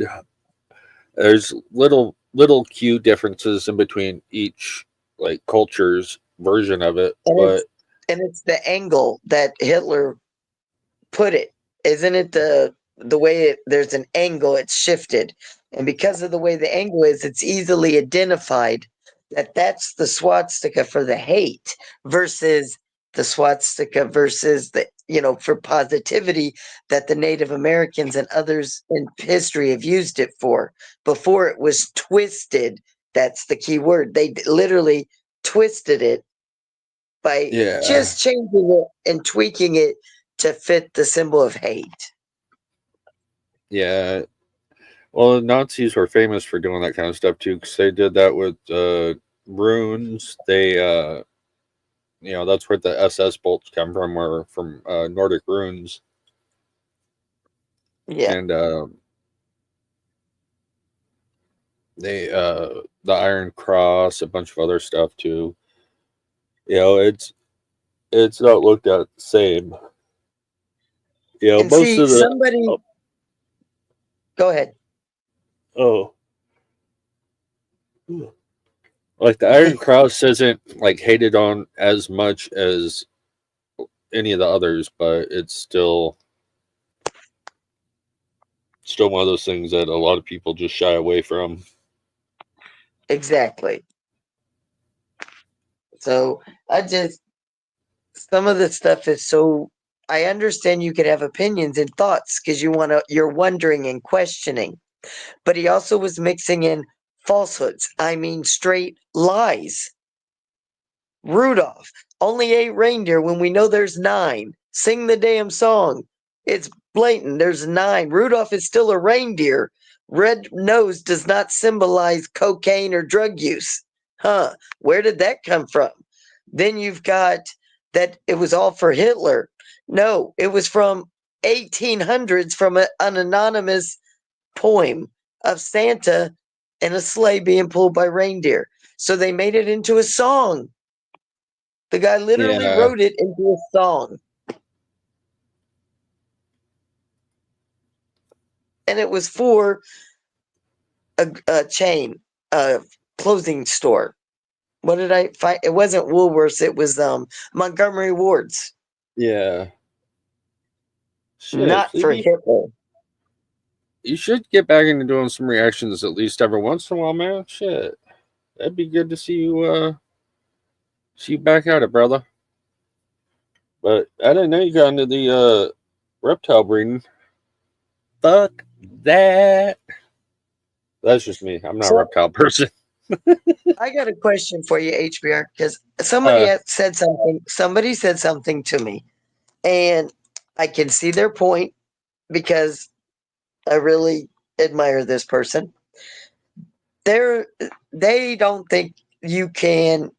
There's little cue differences in between each culture's version of it, but it's the angle that Hitler put it, isn't it? The way there's an angle, it's shifted, and because of the way the angle is, it's easily identified that that's the swastika for the hate versus the swastika versus the for positivity that the Native Americans and others in history have used it for. Before it was twisted. That's the key word. They literally twisted it by just changing it and tweaking it to fit the symbol of hate. Yeah. Well, the Nazis were famous for doing that kind of stuff too, because they did that with runes. They, that's where the SS bolts come from, or from Nordic runes. Yeah. And they, the Iron Cross, a bunch of other stuff too. It's not looked at the same. And most of the somebody. Go ahead. Oh. Like the Iron Cross isn't hated on as much as any of the others, but it's still one of those things that a lot of people just shy away from. Exactly. So some of the stuff is so. I understand you could have opinions and thoughts because you're wondering and questioning, but he also was mixing in falsehoods. I mean, straight lies. Rudolph, only 8 reindeer when we know there's 9. Sing the damn song. It's blatant. There's 9. Rudolph is still a reindeer. Red nose does not symbolize cocaine or drug use. Huh. Where did that come from? Then you've got that it was all for Hitler. No, it was from 1800s from an anonymous poem of Santa and a sleigh being pulled by reindeer. So they made it into a song. The guy literally wrote it into a song. And it was for a chain, a clothing store. What did I find? It wasn't Woolworths. It was Montgomery Ward's. Yeah. Shit, not for Hitler. You should get back into doing some reactions at least every once in a while, man. Shit. That'd be good to see you back at it, brother. But I didn't know you got into the reptile breeding. Fuck that. That's just me. I'm not a reptile person. I got a question for you, HBR, because somebody said something. Somebody said something to me, and I can see their point because I really admire this person. they don't think you can.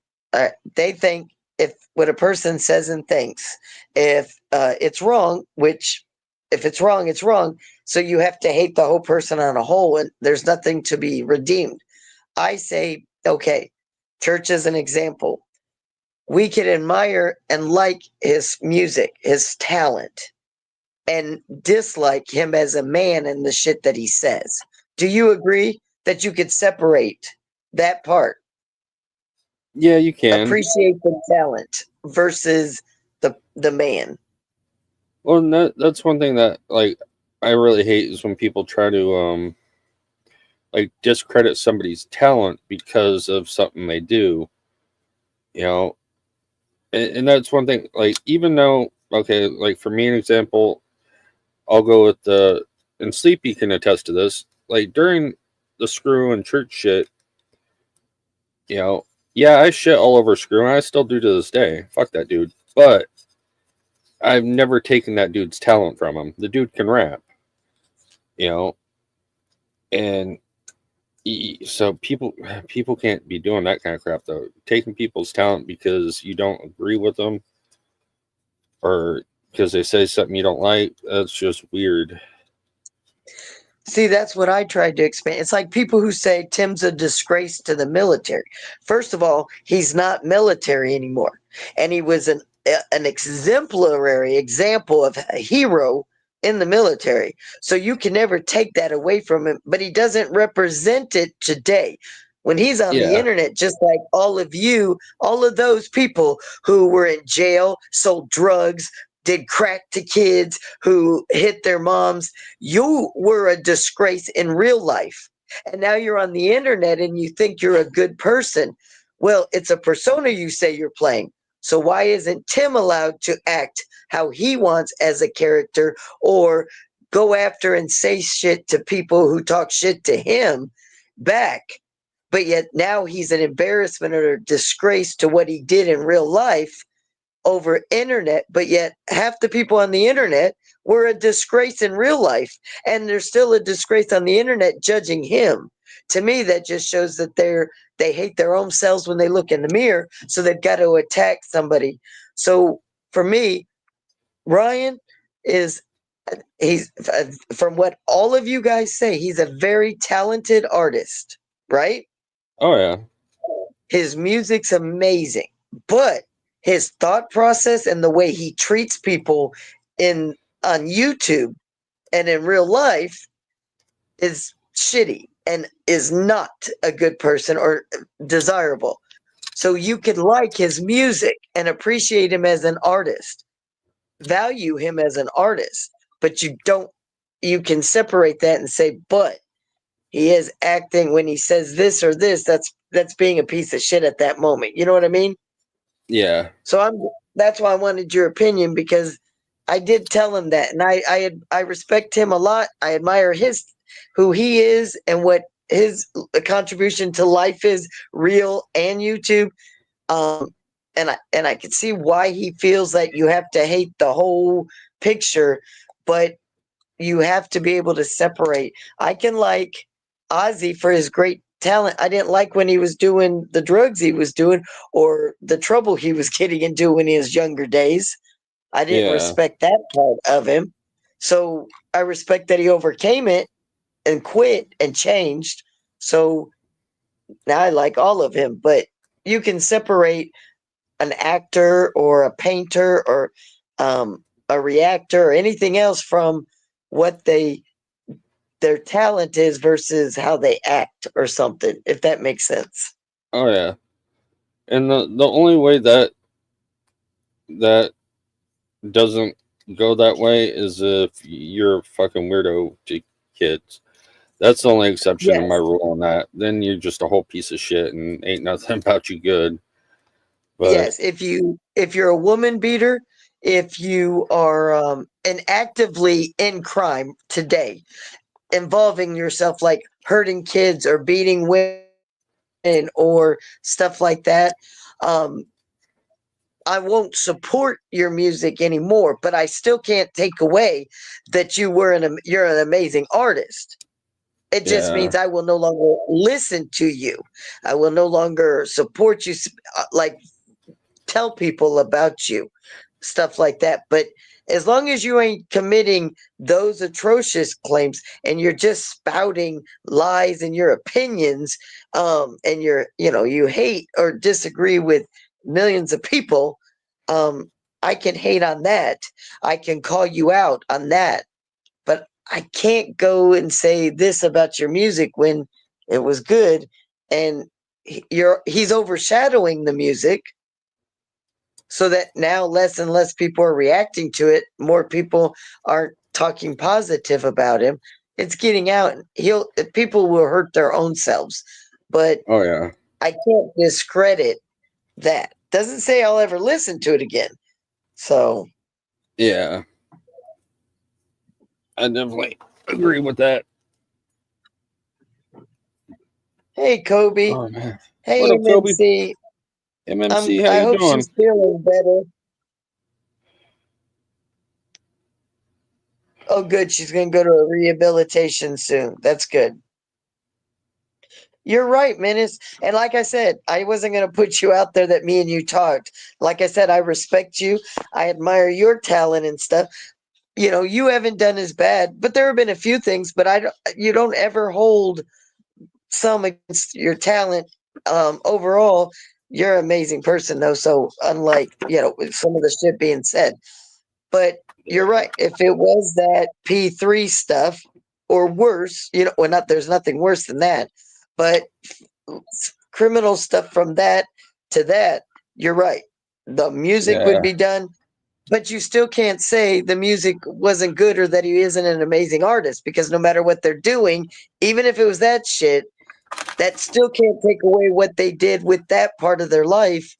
They think if what a person says and thinks, if it's wrong, which if it's wrong, it's wrong. So you have to hate the whole person on a whole, and there's nothing to be redeemed. I say, okay, church as an example. We can admire and like his music, his talent, and dislike him as a man and the shit that he says. Do you agree that you could separate that part? Yeah, you can. Appreciate the talent versus the man. Well, that's one thing that like I really hate is when people try to like discredit somebody's talent because of something they do. You know, and that's one thing. Like even though, okay, like for me, an example, I'll go with and Sleepy can attest to this. Like during the Screw and church shit, you know, yeah, I shit all over Screw, and I still do to this day. Fuck that dude. But I've never taken that dude's talent from him. The dude can rap, you know, and so people can't be doing that kind of crap though. Taking people's talent because you don't agree with them or because they say something you don't like, that's just weird. See, that's what I tried to explain. It's like people who say Tim's a disgrace to the military. First of all, he's not military anymore. And he was an exemplary example of a hero in the military. So you can never take that away from him, but he doesn't represent it today. When he's on the internet, just like all of you, all of those people who were in jail, sold drugs, did crack to kids, who hit their moms, you were a disgrace in real life. And now you're on the internet and you think you're a good person. Well, it's a persona you say you're playing. So why isn't Tim allowed to act how he wants as a character or go after and say shit to people who talk shit to him back? But yet now he's an embarrassment or a disgrace to what he did in real life over internet, but yet half the people on the internet were a disgrace in real life, and they're still a disgrace on the internet judging him. To me, that just shows that they hate their own selves when they look in the mirror, so they've got to attack somebody. So for me, Ryan he's from what all of you guys say, he's a very talented artist, right? Oh yeah. His music's amazing, but his thought process and the way he treats people on YouTube and in real life is shitty and is not a good person or desirable. So you can like his music and appreciate him as an artist, value him as an artist, but you can separate that and say, but he is acting when he says this or this, that's being a piece of shit at that moment. You know what I mean? Yeah. So that's why I wanted your opinion, because I did tell him that, and I respect him a lot. I admire who he is and what his contribution to life is, real and YouTube. And I can see why he feels that you have to hate the whole picture, but you have to be able to separate. I can like Ozzy for his great talent. I didn't like when he was doing the drugs he was doing or the trouble he was getting into in his younger days. I didn't respect that part of him. So I respect that he overcame it and quit and changed. So now I like all of him, but you can separate an actor or a painter or a reactor or anything else from what their talent is versus how they act or something, if that makes sense. Oh yeah. And the only way that doesn't go that way is if you're a fucking weirdo to kids. That's the only exception to my rule on that. Then you're just a whole piece of shit and ain't nothing about you good. But yes, if you're a woman beater, if you are and actively in crime today, involving yourself like hurting kids or beating women or stuff like that, I won't support your music anymore, but I still can't take away that you're an amazing artist. It just means I will no longer listen to you. I will no longer support you, like tell people about you, stuff like that. But as long as you ain't committing those atrocious claims and you're just spouting lies and your opinions, and you hate or disagree with millions of people, I can hate on that. I can call you out on that. But I can't go and say this about your music when it was good, and he's overshadowing the music, so that now less and less people are reacting to it. More people aren't talking positive about him. It's getting out. People will hurt their own selves. But I can't discredit that. Doesn't say I'll ever listen to it again. So yeah, I definitely agree with that. Hey, Kobe. Oh, man. Hey, what up, MMC. MMC, how I you hope doing? she's feeling better. Oh, good. She's going to go to a rehabilitation soon. That's good. You're right, Menace. And like I said, I wasn't going to put you out there that me and you talked. Like I said, I respect you. I admire your talent and stuff. You haven't done as bad, but there have been a few things, but you don't ever hold some against your talent. Overall, you're an amazing person though. So unlike, some of the shit being said, but you're right. If it was that P3 stuff or worse, there's nothing worse than that, but criminal stuff from that to that, you're right. The music would be done, but you still can't say the music wasn't good or that he isn't an amazing artist, because no matter what they're doing, even if it was that shit, that still can't take away what they did with that part of their life.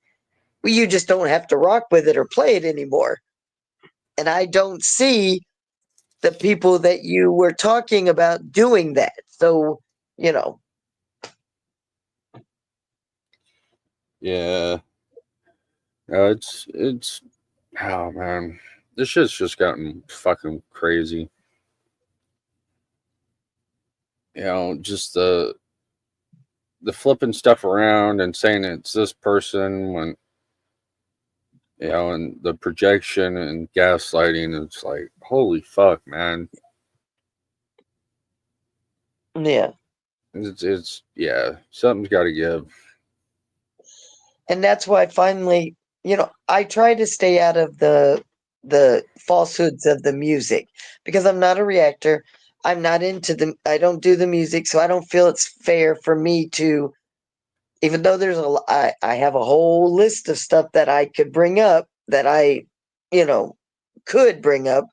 You just don't have to rock with it or play it anymore. And I don't see the people that you were talking about doing that. So, Yeah. It's oh man. This shit's just gotten fucking crazy. Just the flipping stuff around and saying it's this person when and the projection and gaslighting, it's like, holy fuck, man. Yeah. It's something's got to give. And that's why finally, I try to stay out of the falsehoods of the music, because I'm not a reactor. I'm not into I don't do the music, so I don't feel it's fair for me to, even though I have a whole list of stuff that I could bring up, that I, could bring up.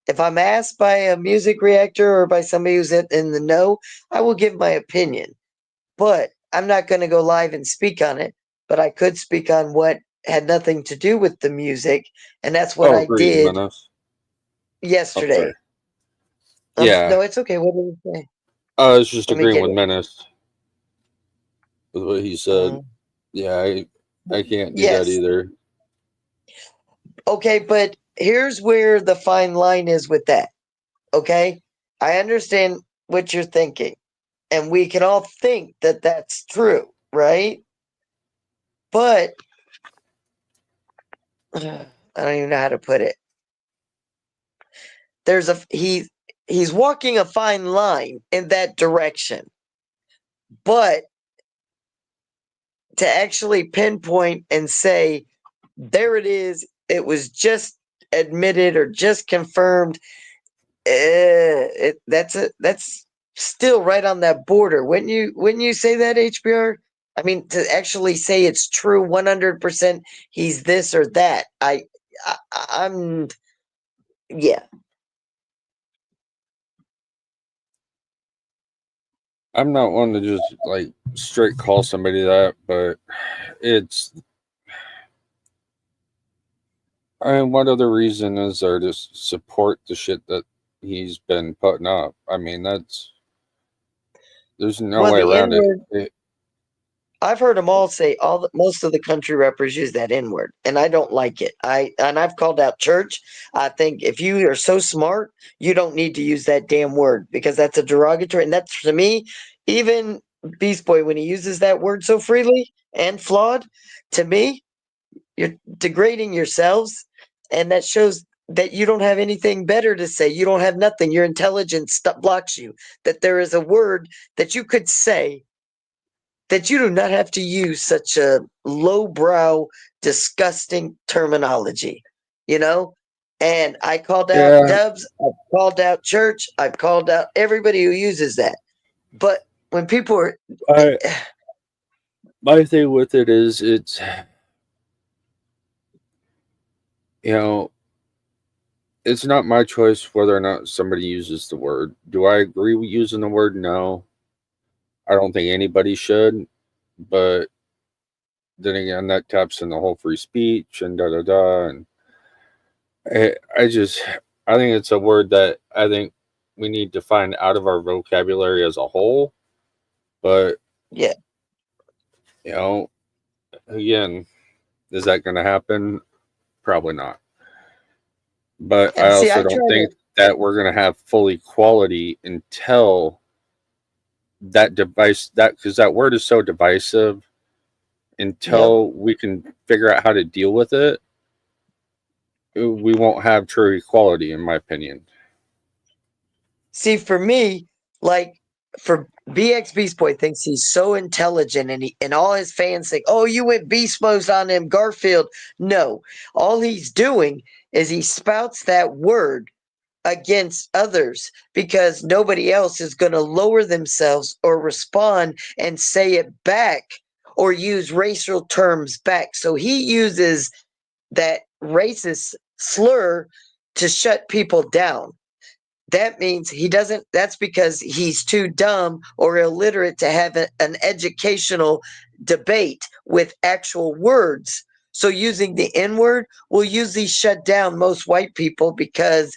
If I'm asked by a music reactor or by somebody who's in the know, I will give my opinion. But I'm not going to go live and speak on it. But I could speak on what had nothing to do with the music. And that's what I did yesterday. No, it's okay. What did you say? I was just agreeing with Menace. With what he said. I can't do that either. Okay, but here's where the fine line is with that. Okay? I understand what you're thinking. And we can all think that that's true, right? But I don't even know how to put it. He's walking a fine line in that direction. But to actually pinpoint and say, there it is, it was just admitted or just confirmed, that's still right on that border. Wouldn't you say that, HBR? I mean, to actually say it's true 100%, he's this or that. I'm yeah. I'm not one to just like straight call somebody that, but what other reason is there to support the shit that he's been putting up? I mean, there's no way around it. I've heard them all say most of the country rappers use that N-word, and I don't like it. I've called out church. I think if you are so smart, you don't need to use that damn word because that's a derogatory. And that's, to me, even Beast Boy, when he uses that word so freely and flawed, to me, you're degrading yourselves, and that shows that you don't have anything better to say. You don't have nothing. Your intelligence blocks you. That there is a word that you could say that you do not have to use such a lowbrow, disgusting terminology, you know? And I called out Dubs, I've called out Church, I've called out everybody who uses that. But when people are... my thing with it is it's, you know, it's not my choice whether or not somebody uses the word. Do I agree with using the word? No. I don't think anybody should, but then again, that taps in the whole free speech and and I think it's a word that I think we need to find out of our vocabulary as a whole. But yeah, you know, again, is that going to happen? Probably not. But I also don't think that we're going to have full equality until that device, because that word is so divisive, until we can figure out how to deal with it, we won't have true equality, in my opinion. See, for me, like, for BX Beast Boy thinks he's so intelligent, and all his fans think, oh, you went beast mode on him, Garfield. No, all he's doing is he spouts that word against others because nobody else is going to lower themselves or respond and say it back or use racial terms back. So he uses that racist slur to shut people down. That means he doesn't, that's because he's too dumb or illiterate to have an educational debate with actual words. So using the N-word will usually shut down most white people because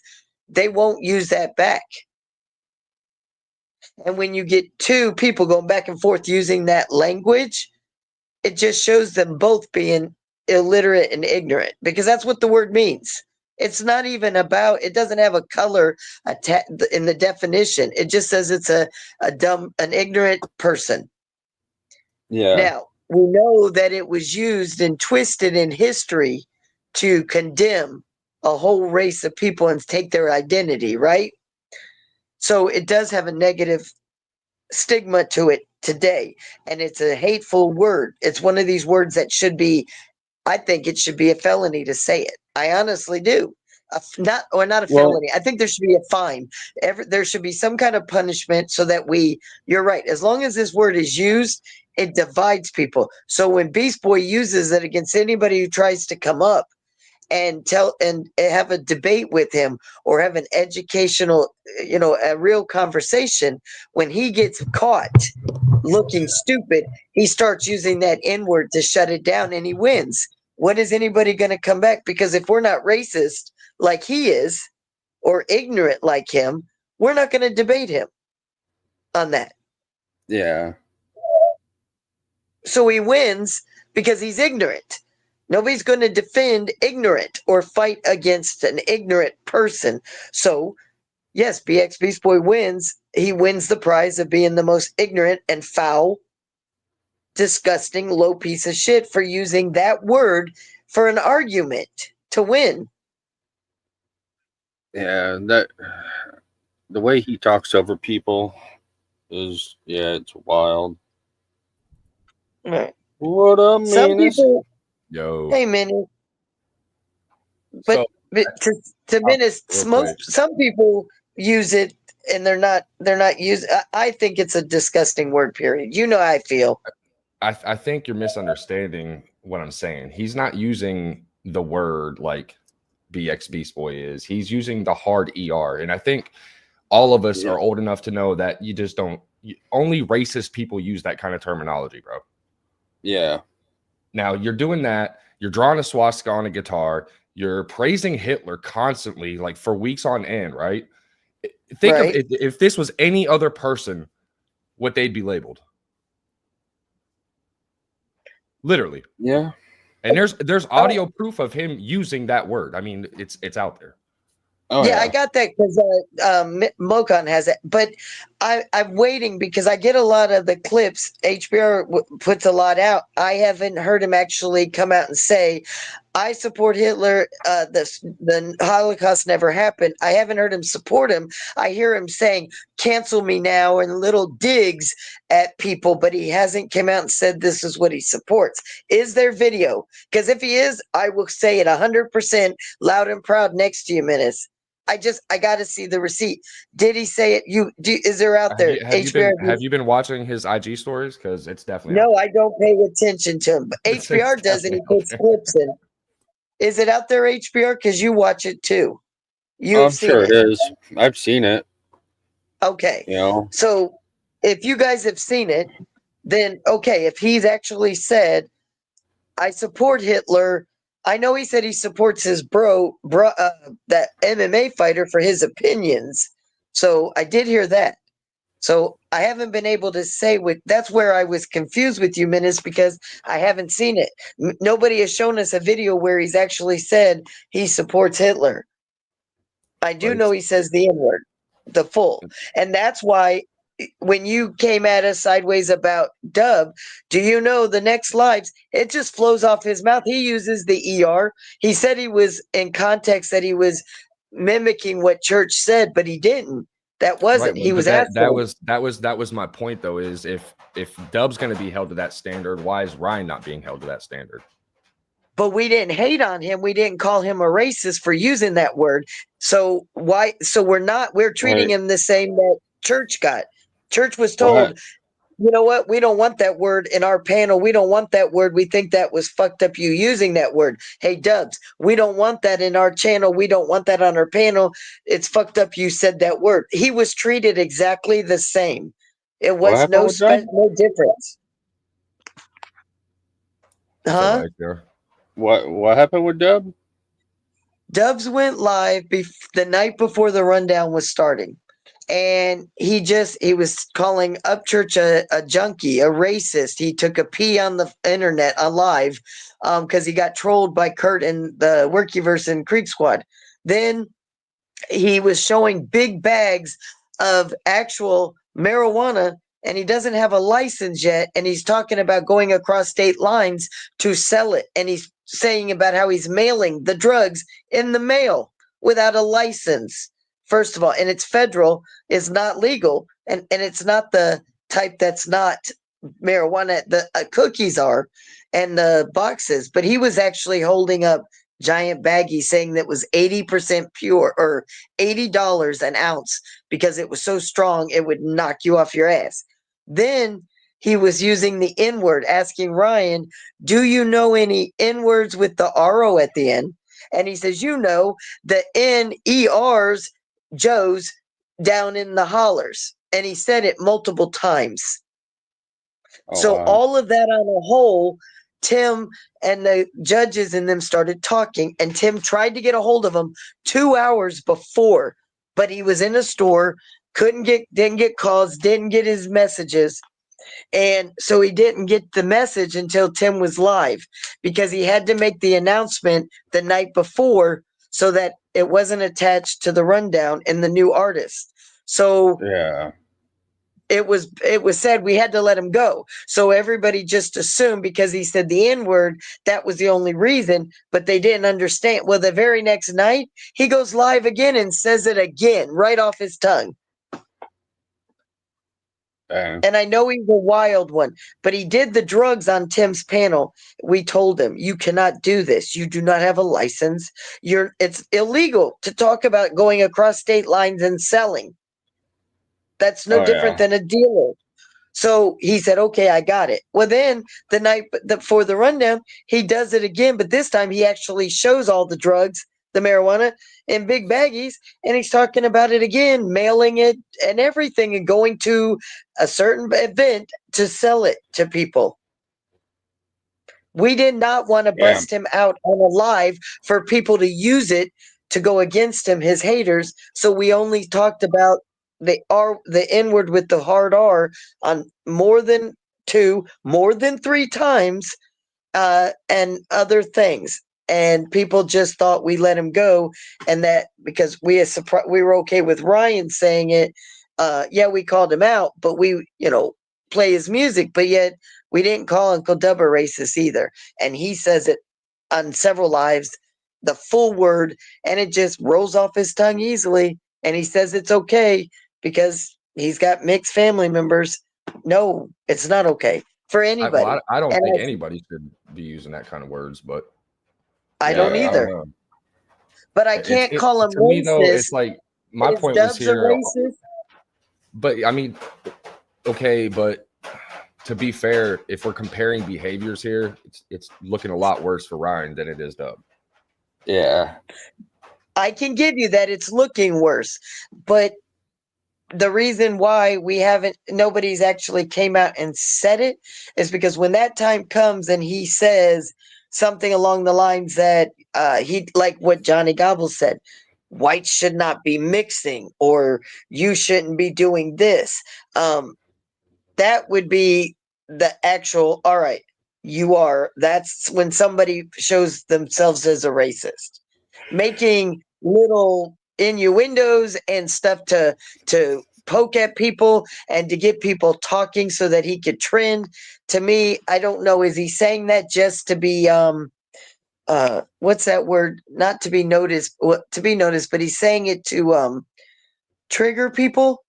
they won't use that back. And when you get two people going back and forth using that language, it just shows them both being illiterate and ignorant, because that's what the word means. It's not even about, it doesn't have a color in the definition. It just says it's an ignorant person. Yeah. Now, we know that it was used and twisted in history to condemn a whole race of people and take their identity, right? So it does have a negative stigma to it today, and it's a hateful word. It's one of these words that should be, I think it should be a felony to say it. I honestly do. Not a felony. I think there should be a fine. There should be some kind of punishment so that you're right. As long as this word is used, it divides people. So when Beast Boy uses it against anybody who tries to come up and have a debate with him or have an educational, a real conversation, when he gets caught looking stupid, he starts using that N-word to shut it down, and he wins. When is anybody going to come back? Because if we're not racist like he is or ignorant like him, we're not going to debate him on that. Yeah. So he wins because he's ignorant. Nobody's going to defend ignorant or fight against an ignorant person. So, yes, BX Beast Boy wins. He wins the prize of being the most ignorant and foul, disgusting, low piece of shit for using that word for an argument to win. Yeah, the way he talks over people is, it's wild. Right. What I mean Some people... Yo. Hey, Minnie. But to menace, some people use it and they're not using. I think it's a disgusting word. Period. You know how I feel. I think you're misunderstanding what I'm saying. He's not using the word like BX Beast Boy is. He's using the hard ER, and I think all of us are old enough to know that you just don't. Only racist people use that kind of terminology, bro. Yeah. Now you're doing that. You're drawing a swastika on a guitar. You're praising Hitler constantly, like for weeks on end, right? Think of if this was any other person, what they'd be labeled. Literally. Yeah. And there's audio proof of him using that word. I mean, it's out there. Oh, yeah, I got that because Mocon has it, but I'm waiting because I get a lot of the clips. HBR puts a lot out. I haven't heard him actually come out and say, "I support Hitler." The Holocaust never happened. I haven't heard him support him. I hear him saying, "Cancel me now," and little digs at people, but he hasn't come out and said this is what he supports. Is there video? Because if he is, I will say it 100% loud and proud next to you, Menace. I got to see the receipt. Did he say it? Is there out there? Have you been watching his IG stories? Because it's definitely no. I don't pay attention to him. But HBR does, and he puts clips in. Is it out there, HBR? Because you watch it too. I'm sure it is. I've seen it. Okay. You know. So if you guys have seen it, then okay. If he's actually said, "I support Hitler," I know he said he supports his that MMA fighter for his opinions. So I did hear that. So I haven't been able to say that's where I was confused with you, Menace, because I haven't seen it. Nobody has shown us a video where he's actually said he supports Hitler. I do know he says the N-word, the full. And that's why when you came at us sideways about Dub, do you know the next lives, it just flows off his mouth. He uses the ER. He said he was in context that he was mimicking what Church said, but he didn't. That wasn't. Right, he was that was my point though, is if Dub's going to be held to that standard, why is Ryan not being held to that standard? But we didn't hate on him. We didn't call him a racist for using that word. So why? So we're treating him the same that Church got. Church was told, you know what? We don't want that word in our panel. We don't want that word. We think that was fucked up, you using that word. Hey, Dubs, we don't want that in our channel. We don't want that on our panel. It's fucked up you said that word. He was treated exactly the same. It was no difference. Huh? What happened with Dub? Dubs went live the night before the rundown was starting. And he was calling Upchurch a junkie, a racist. He took a pee on the internet on live because he got trolled by Kurt and the Workyverse and Creek Squad. Then he was showing big bags of actual marijuana, and he doesn't have a license yet. And he's talking about going across state lines to sell it. And he's saying about how he's mailing the drugs in the mail without a license. First of all, and it's federal, it's not legal, and it's not the type that's not marijuana. The cookies are, and the boxes. But he was actually holding up giant baggies saying that was 80% pure or $80 an ounce because it was so strong it would knock you off your ass. Then he was using the N-word, asking Ryan, "Do you know any N-words with the RO at the end?" And he says, "You know, the N-E-R's Joe's down in the hollers," and he said it multiple times. All of that on a whole, Tim and the judges and them started talking, and Tim tried to get a hold of him 2 hours before, but he was in a store, didn't get calls, didn't get his messages. And so he didn't get the message until Tim was live because he had to make the announcement the night before so that it wasn't attached to the rundown and the new artist. So it was said we had to let him go. So everybody just assumed because he said the N-word, that was the only reason, but they didn't understand. Well, the very next night, he goes live again and says it again, right off his tongue. And I know he's a wild one, but he did the drugs on Tim's panel. We told him, "You cannot do this. You do not have a license. It's illegal to talk about going across state lines and selling. That's no different than a dealer." So he said, "Okay, I got it." Well, then the night before the rundown, he does it again, but this time he actually shows all the drugs, the marijuana, in big baggies, and he's talking about it again, mailing it and everything, and going to a certain event to sell it to people. We did not want to bust him out on a live for people to use it to go against him, his haters. So we only talked about the N-word with the hard R on more than 3 times and other things. And people just thought we let him go, and that because we were okay with Ryan saying it. Yeah, we called him out, but we, play his music, but yet we didn't call Uncle Dub a racist either. And he says it on several lives, the full word, and it just rolls off his tongue easily. And he says it's okay because he's got mixed family members. No, it's not okay for anybody. I don't think anybody should be using that kind of words, but I don't either. I don't know. But I can't call him to me, though, racist. it's like my point was here. But I mean, okay, but to be fair, if we're comparing behaviors here, it's looking a lot worse for Ryan than it is Dub. Yeah. I can give you that it's looking worse, but the reason why nobody's actually came out and said it is because when that time comes and he says something along the lines that like what Johnny Gobble said, whites should not be mixing, or you shouldn't be doing this. That would be the actual, all right, you are. That's when somebody shows themselves as a racist. Making little innuendos and stuff to poke at people and to get people talking so that he could trend. To me, I don't know, is he saying that just to be what's that word? Not to be noticed, to be noticed, but he's saying it to trigger people,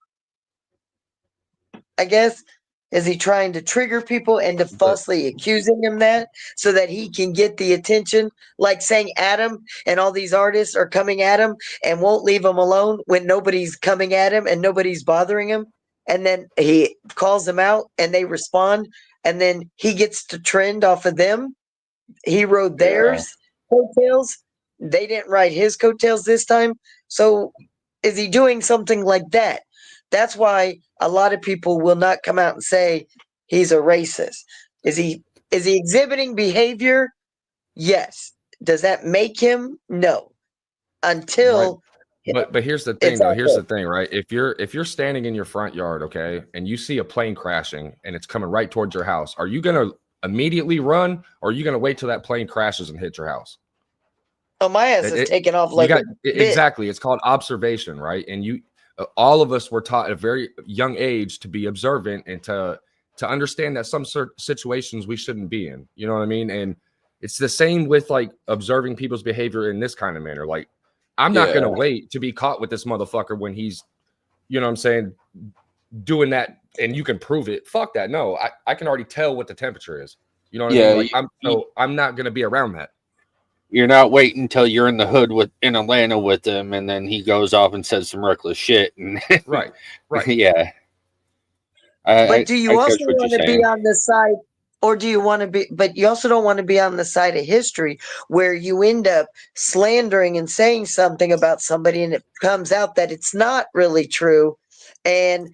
I guess. Is he trying to trigger people and to falsely accusing him that so that he can get the attention? Like saying Adam and all these artists are coming at him and won't leave him alone when nobody's coming at him and nobody's bothering him. And then he calls them out and they respond. And then he gets to trend off of them. He rode theirs coattails. They didn't ride his coattails this time. So is he doing something like that? That's why a lot of people will not come out and say he's a racist. Is he exhibiting behavior? Yes. Does that make him? No. Until but here's the thing though. Here's the thing, right? If you're standing in your front yard, okay, and you see a plane crashing and it's coming right towards your house, are you gonna immediately run, or are you gonna wait till that plane crashes and hits your house? Oh, my ass is taking off like exactly. It's called observation, right? And all of us were taught at a very young age to be observant and to understand that some situations we shouldn't be in. You know what I mean? And it's the same with like observing people's behavior in this kind of manner. Like, I'm not going to wait to be caught with this motherfucker when he's, you know what I'm saying, doing that and you can prove it. Fuck that. No, I can already tell what the temperature is. You know what I mean? Like, I'm not going to be around that. You're not waiting until you're in the hood in Atlanta with him, and then he goes off and says some reckless shit. And right. Yeah. But do you also want to be on the side, or do you want to be? But you also don't want to be on the side of history where you end up slandering and saying something about somebody, and it comes out that it's not really true. And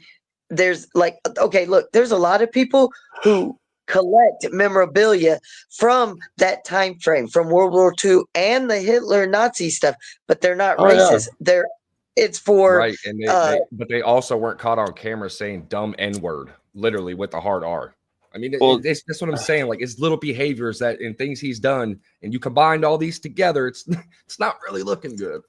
there's like, okay, look, there's a lot of people who collect memorabilia from that time frame, from World War II and the Hitler Nazi stuff, but they're not racist. It's for right, and but they also weren't caught on camera saying dumb N-word, literally with the hard R. I mean, that's what I'm saying. Like, it's little behaviors that and things he's done, and you combined all these together, it's not really looking good.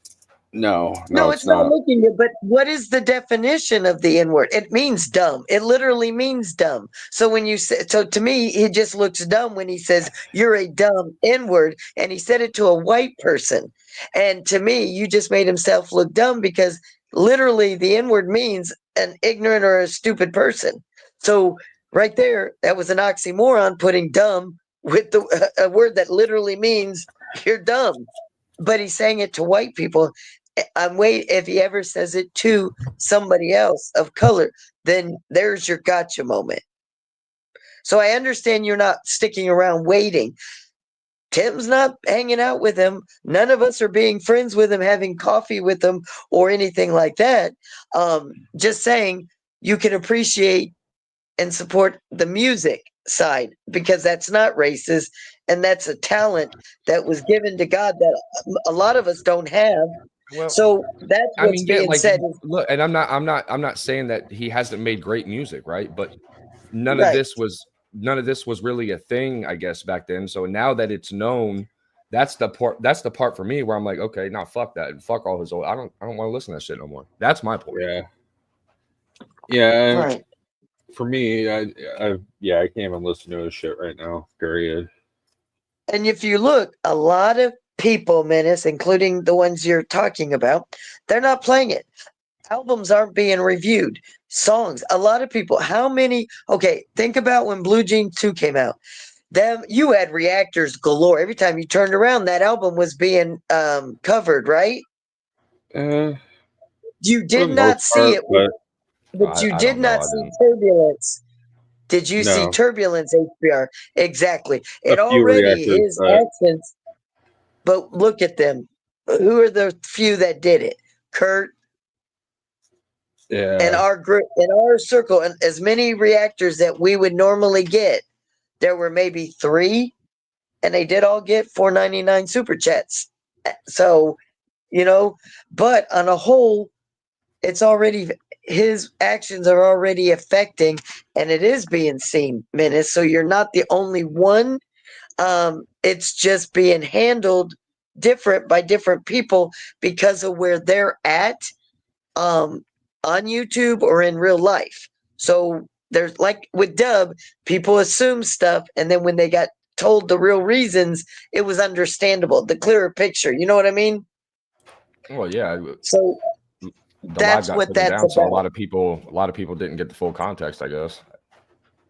No, it's not looking good. But what is the definition of the N-word? It means dumb. It literally means dumb. So when you say, so to me, he just looks dumb when he says you're a dumb N-word, and he said it to a white person. And to me, you just made himself look dumb because literally the N-word means an ignorant or a stupid person. So right there, that was an oxymoron, putting dumb with a word that literally means you're dumb. But he's saying it to white people. I'm waiting. If he ever says it to somebody else of color, then there's your gotcha moment. So I understand you're not sticking around waiting. Tim's not hanging out with him. None of us are being friends with him, having coffee with him, or anything like that. Just saying you can appreciate and support the music side because that's not racist. And that's a talent that was given to God that a lot of us don't have. Well, so that's what's being said. Look, and I'm not saying that he hasn't made great music, right? But none of this was none of this was really a thing, I guess, back then. So now that it's known, that's the part for me where I'm like, okay, now fuck that and fuck all his old. I don't want to listen to that shit no more. That's my point. Yeah. Right. For me, I can't even listen to his shit right now. Period. And if you look, a lot of people, Menace, including the ones you're talking about, they're not playing it. Albums aren't being reviewed. Songs, a lot of people. How many? Okay, think about when Blue Jeans 2 came out. You had reactors galore. Every time you turned around, that album was being covered, right? You did not see it, but you did not see Turbulence. Did you see Turbulence, HBR? Exactly. It already is actions. But look at them. Who are the few that did it? Kurt. Yeah. In our group, in our circle, and as many reactors that we would normally get, there were maybe 3, and they did all get $4.99 super chats. So, but on a whole, it's already, his actions are already affecting, and it is being seen, Menace. So you're not the only one. It's just being handled different by different people because of where they're at on YouTube or in real life. So there's, like with Dub, people assume stuff, and then when they got told the real reasons, it was understandable, the clearer picture. You know what I mean? Well, yeah. So that's what that's about. So a lot of people didn't get the full context, I guess.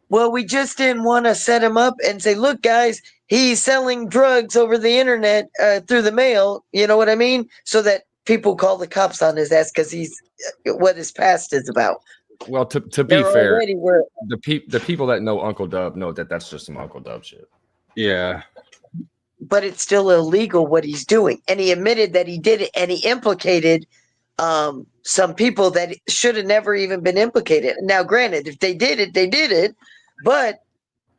Well, we just didn't want to set him up and say, look, guys, he's selling drugs over the internet through the mail. You know what I mean? So that people call the cops on his ass because he's what his past is about. Well, to be fair, the people that know Uncle Dub know that that's just some Uncle Dub shit. Yeah. But it's still illegal what he's doing. And he admitted that he did it, and he implicated some people that should have never even been implicated. Now, granted, if they did it, they did it. But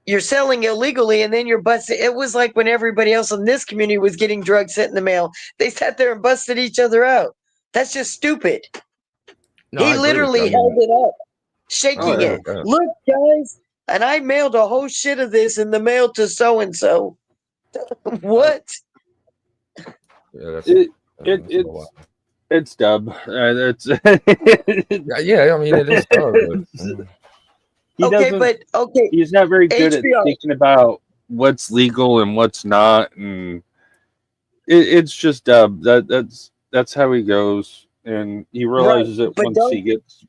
you're selling illegally, and then you're busted. It was like when everybody else in this community was getting drugs sent in the mail. They sat there and busted each other out. That's just stupid. No, he literally held it up, shaking it. Yeah. Look, guys, and I mailed a whole shit of this in the mail to so-and-so. What? Yeah, it's Dub. It's yeah, I mean it is Dub. He's not very good at thinking about what's legal and what's not, and it's just Dub. That's how he goes, and he realizes it once he gets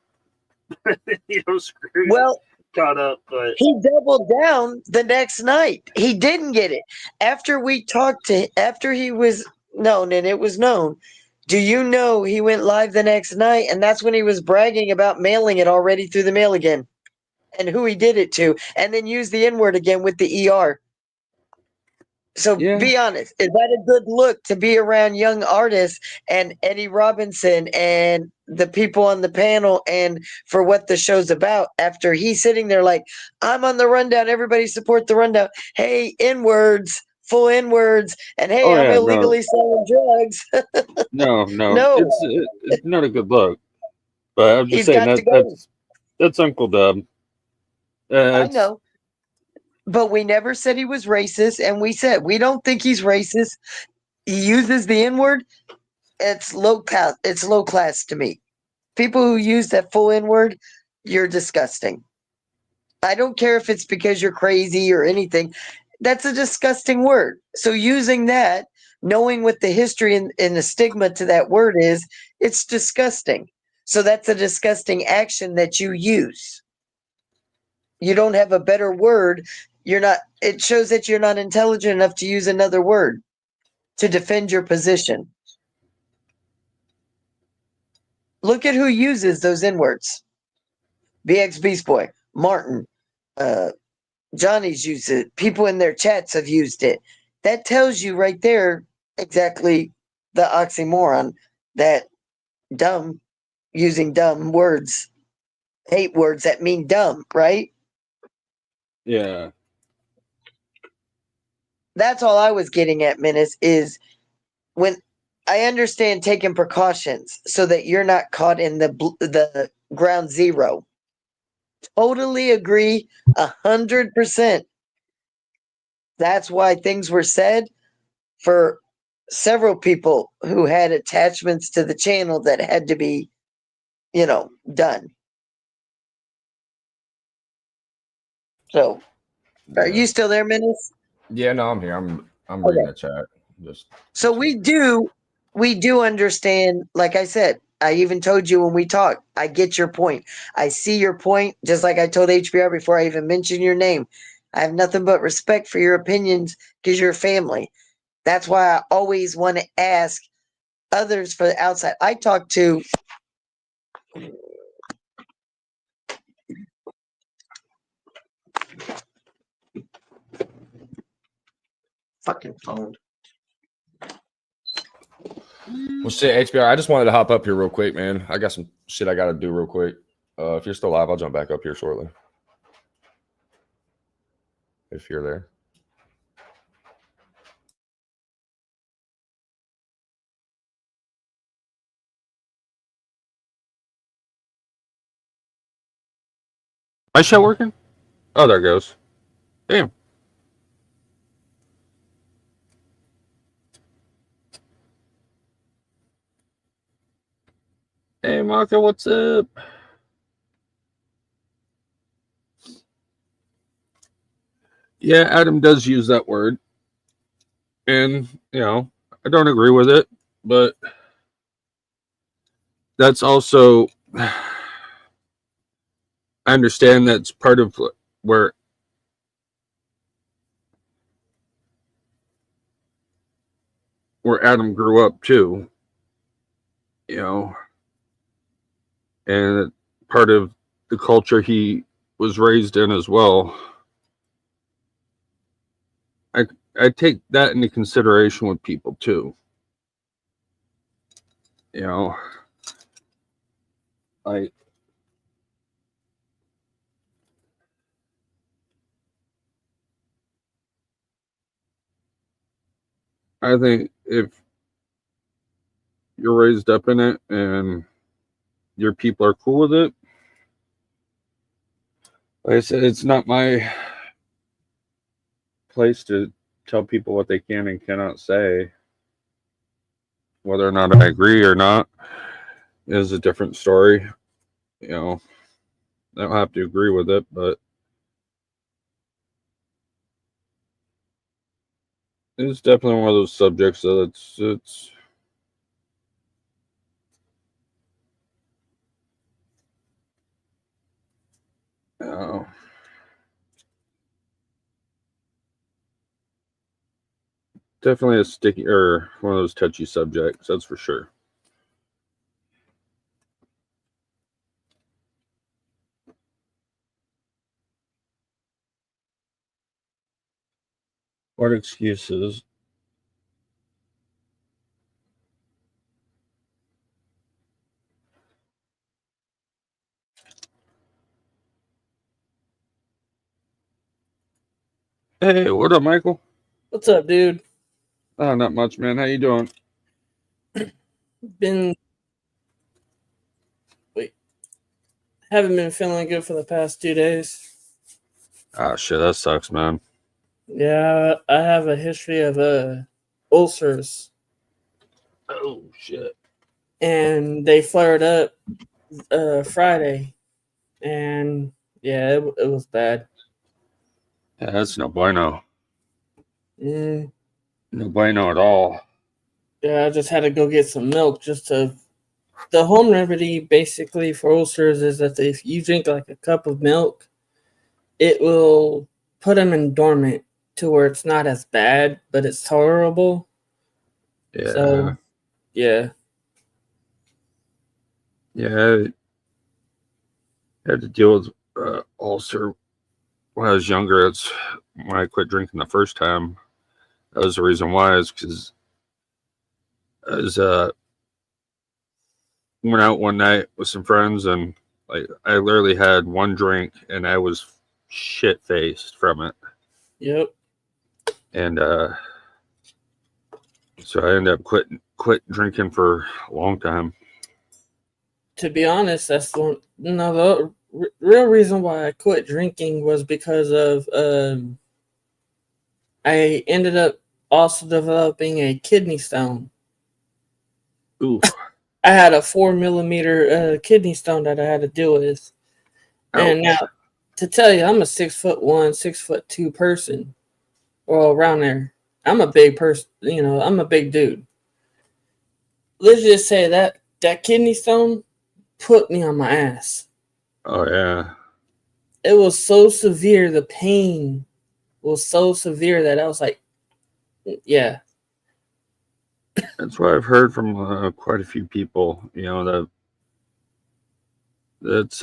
screwed. Well, caught up, but he doubled down the next night. He didn't get it after we talked to him, after he was known, and it was known. Do you know he went live the next night, and that's when he was bragging about mailing it already through the mail again, and who he did it to, and then used the N-word again with the ER. So be honest, is that a good look to be around young artists and Eddie Robinson and the people on the panel and for what the show's about after he's sitting there like, I'm on the rundown, everybody support the rundown. Hey, N-words, full N-words, and hey, I'm illegally selling drugs. No. It's not a good look. But I'm just saying that's Uncle Dub. I know. But we never said he was racist, and we said we don't think he's racist. He uses the N-word. It's low class. It's low class to me. People who use that full N-word, you're disgusting. I don't care if it's because you're crazy or anything. That's a disgusting word. So using that, knowing what the history and the stigma to that word is, it's disgusting. So that's a disgusting action that you use. You don't have a better word. It shows that you're not intelligent enough to use another word to defend your position. Look at who uses those N-words. BX Beast Boy, Martin, Johnny's used it. People in their chats have used it. That tells you right there exactly the oxymoron that dumb, using dumb words, hate words that mean dumb, right? Yeah. That's all I was getting at, Menace, is when I understand taking precautions so that you're not caught in the ground zero. totally agree 100%. That's why things were said for several people who had attachments to the channel that had to be, done. So, are you still there, Menace? Yeah, no, I'm here. I'm reading the chat. So we do understand. Like I said, I even told you when we talked. I get your point. I see your point. Just like I told HBR before I even mentioned your name. I have nothing but respect for your opinions because you're family. That's why I always want to ask others for the outside. I talk to. Fucking phone. Well, shit, HBR, I just wanted to hop up here real quick, man. I got some shit I got to do real quick. If you're still live, I'll jump back up here shortly. If you're there. My shit working? Oh, there it goes. Damn. Hey, Marco, what's up? Yeah, Adam does use that word. And, I don't agree with it, but that's also, I understand that's part of where Adam grew up too, and part of the culture he was raised in as well. I take that into consideration with people too. I think if you're raised up in it and your people are cool with it, like I said, it's not my place to tell people what they can and cannot say. Whether or not I agree or not is a different story. I don't have to agree with it, but it's definitely one of those subjects that it's definitely a sticky or one of those touchy subjects, that's for sure. What excuses? Hey, what up, Michael? What's up, dude? Oh, not much, man. How you doing? Haven't been feeling good for the past 2 days. Ah, shit, that sucks, man. Yeah, I have a history of ulcers. Oh, shit. And they flared up Friday. And yeah, it was bad. Yeah, that's no bueno. No bueno at all. Yeah, I just had to go get some milk the home remedy basically for ulcers is that if you drink like a cup of milk, it will put them in dormant to where it's not as bad, but it's tolerable. Yeah. So, yeah. Yeah. I had to deal with ulcer when I was younger. It's when I quit drinking the first time. That was the reason why, is because I was went out one night with some friends, and I literally had one drink and I was shit faced from it. Yep. And so I ended up quit drinking for a long time. To be honest, that's the real reason why I quit drinking was because of I ended up also developing a kidney stone. Ooh. I had a 4 millimeter kidney stone that I had to deal with. Ouch. And now, to tell you, I'm a 6'1", 6'2" person. Well, around there. I'm a big person. You know, I'm a big dude. Let's just say that kidney stone put me on my ass. Oh, yeah. It was so severe. The pain was so severe that I was like, yeah. That's what I've heard from quite a few people, you know, that's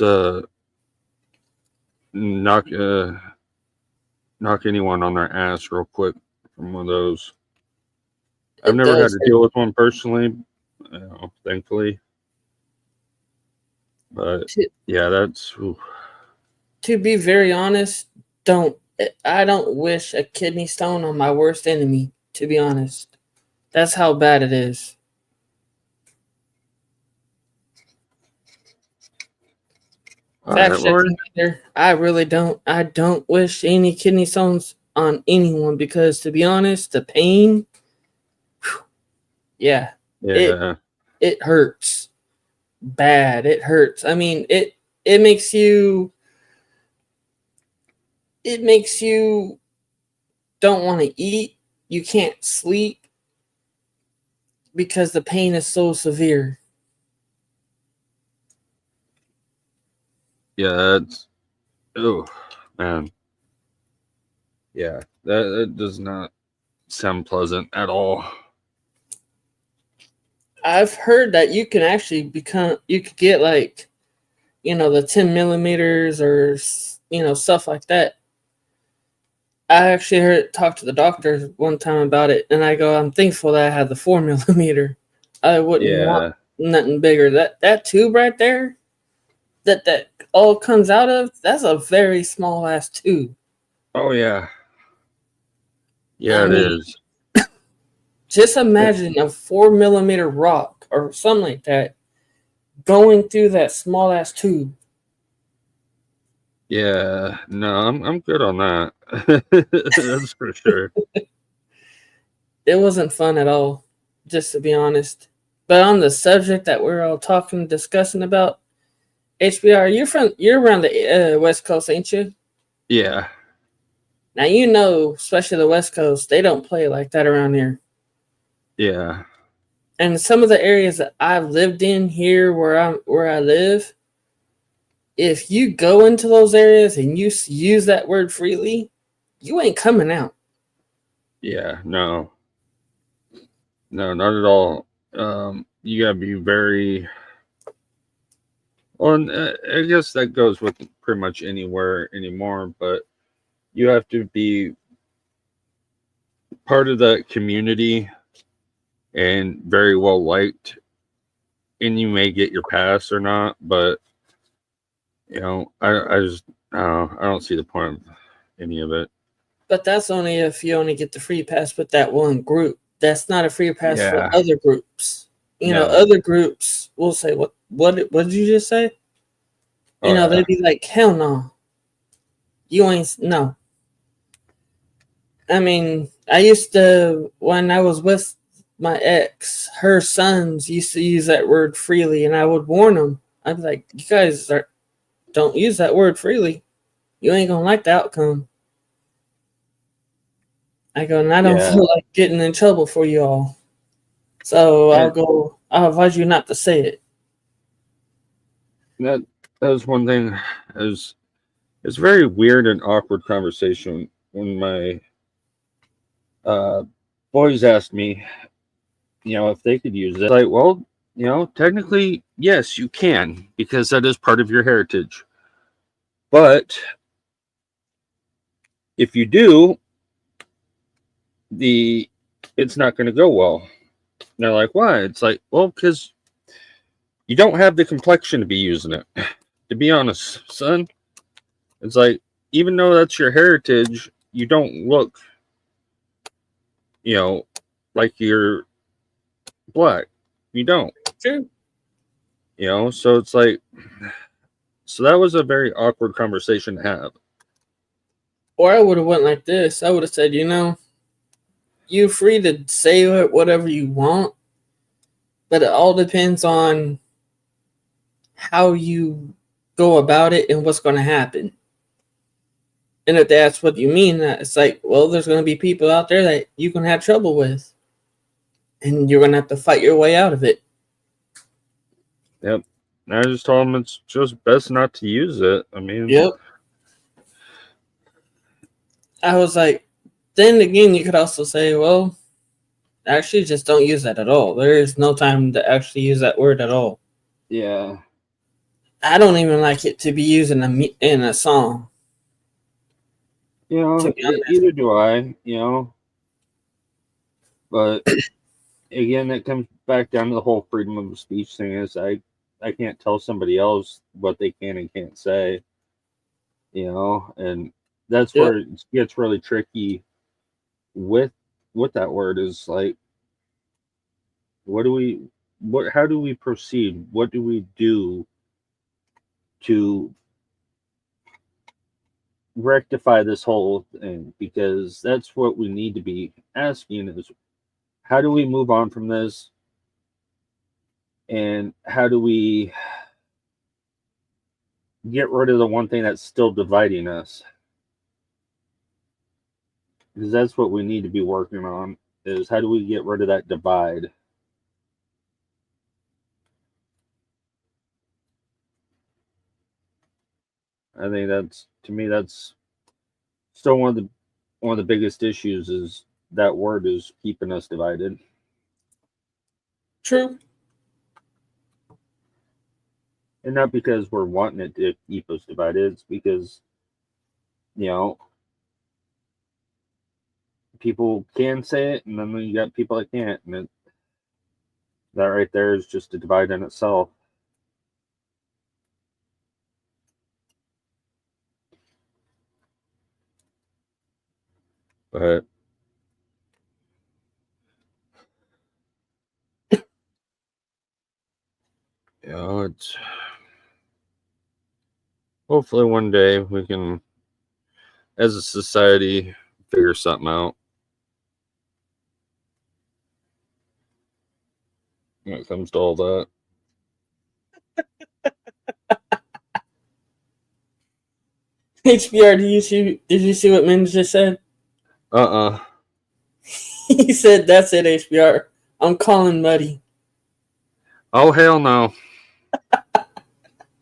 knock anyone on their ass real quick from one of those. I've never had to deal with one personally, you know, thankfully. But yeah, that's. Ooh. To be very honest, I don't wish a kidney stone on my worst enemy. To be honest, that's how bad it is. Fact checking either. I really don't. I don't wish any kidney stones on anyone because, to be honest, the pain. Whew, yeah. It hurts bad. It hurts. I mean, it makes you. It makes you don't want to eat. You can't sleep because the pain is so severe. Yeah, that's. Oh, man. Yeah, that does not sound pleasant at all. I've heard that you can actually you could get like, you know, the 10 millimeters or, you know, stuff like that. I actually talked to the doctor one time about it, and I go, I'm thankful that I had the 4 millimeter. I wouldn't want nothing bigger. That tube right there, that all comes out of, that's a very small ass tube. Oh yeah. Yeah, it is. Just imagine a 4 millimeter rock or something like that going through that small ass tube. Yeah, no, I'm good on that. That's for sure. It wasn't fun at all, just to be honest. But on the subject that we're all discussing about, HBR, you're around the West Coast, ain't you? Yeah. Now you know, especially the West Coast, they don't play like that around here. Yeah. And some of the areas that I've lived in here, where I live, if you go into those areas and you use that word freely, you ain't coming out. Yeah, no, not at all. You gotta be very. Well, and, I guess that goes with pretty much anywhere anymore, but you have to be part of the community and very well liked, and you may get your pass or not, but you know, I just I don't see the point of any of it. But that's only if you only get the free pass with that one group. That's not a free pass for other groups. You know, other groups will say, what did you just say? You know, they'd be like, hell no. You ain't, no. I mean, I used to, when I was with my ex, her sons used to use that word freely, and I would warn them. I'd be like, you guys don't use that word freely. You ain't gonna like the outcome. I go, and I don't feel like getting in trouble for you all. So I'll advise you not to say it. That was one thing. It's very weird and awkward conversation when my boys asked me, you know, if they could use it. Like, well, you know, technically, yes, you can, because that is part of your heritage. But if you do, it's not going to go well. And they're like, why? It's like, well, because you don't have the complexion to be using it. To be honest, son, it's like, even though that's your heritage, you don't look, you know, like you're black. You don't. True. You know, so it's like, So that was a very awkward conversation to have. Or I would have went like this. I would have said, you're free to say whatever you want, but it all depends on how you go about it and what's going to happen. And if that's what you mean, it's like, well, there's going to be people out there that you can have trouble with, and you're going to have to fight your way out of it. Yep. I just told him it's just best not to use it. I mean, yep. I was like, then again, you could also say, well, actually just don't use that at all. There is no time to actually use that word at all. Yeah. I don't even like it to be used in a song. Either do I, But again, it comes back down to the whole freedom of speech thing. Is I can't tell somebody else what they can and can't say, and that's where it gets really tricky with that word. Is like, how do we proceed? What do we do to rectify this whole thing? Because that's what we need to be asking is, how do we move on from this? And how do we get rid of the one thing that's still dividing us? Because that's what we need to be working on, is how do we get rid of that divide? I think that's still one of the biggest issues, is that word is keeping us divided. True. And not because we're wanting it to keep us divided, it's because, people can say it, and then you got people that can't, and that right there is just a divide in itself. But it's hopefully one day we can, as a society, figure something out when it comes to all that. HBR, did you see what Min just said? He said, that's it, HBR. I'm calling Muddy. Oh, hell no.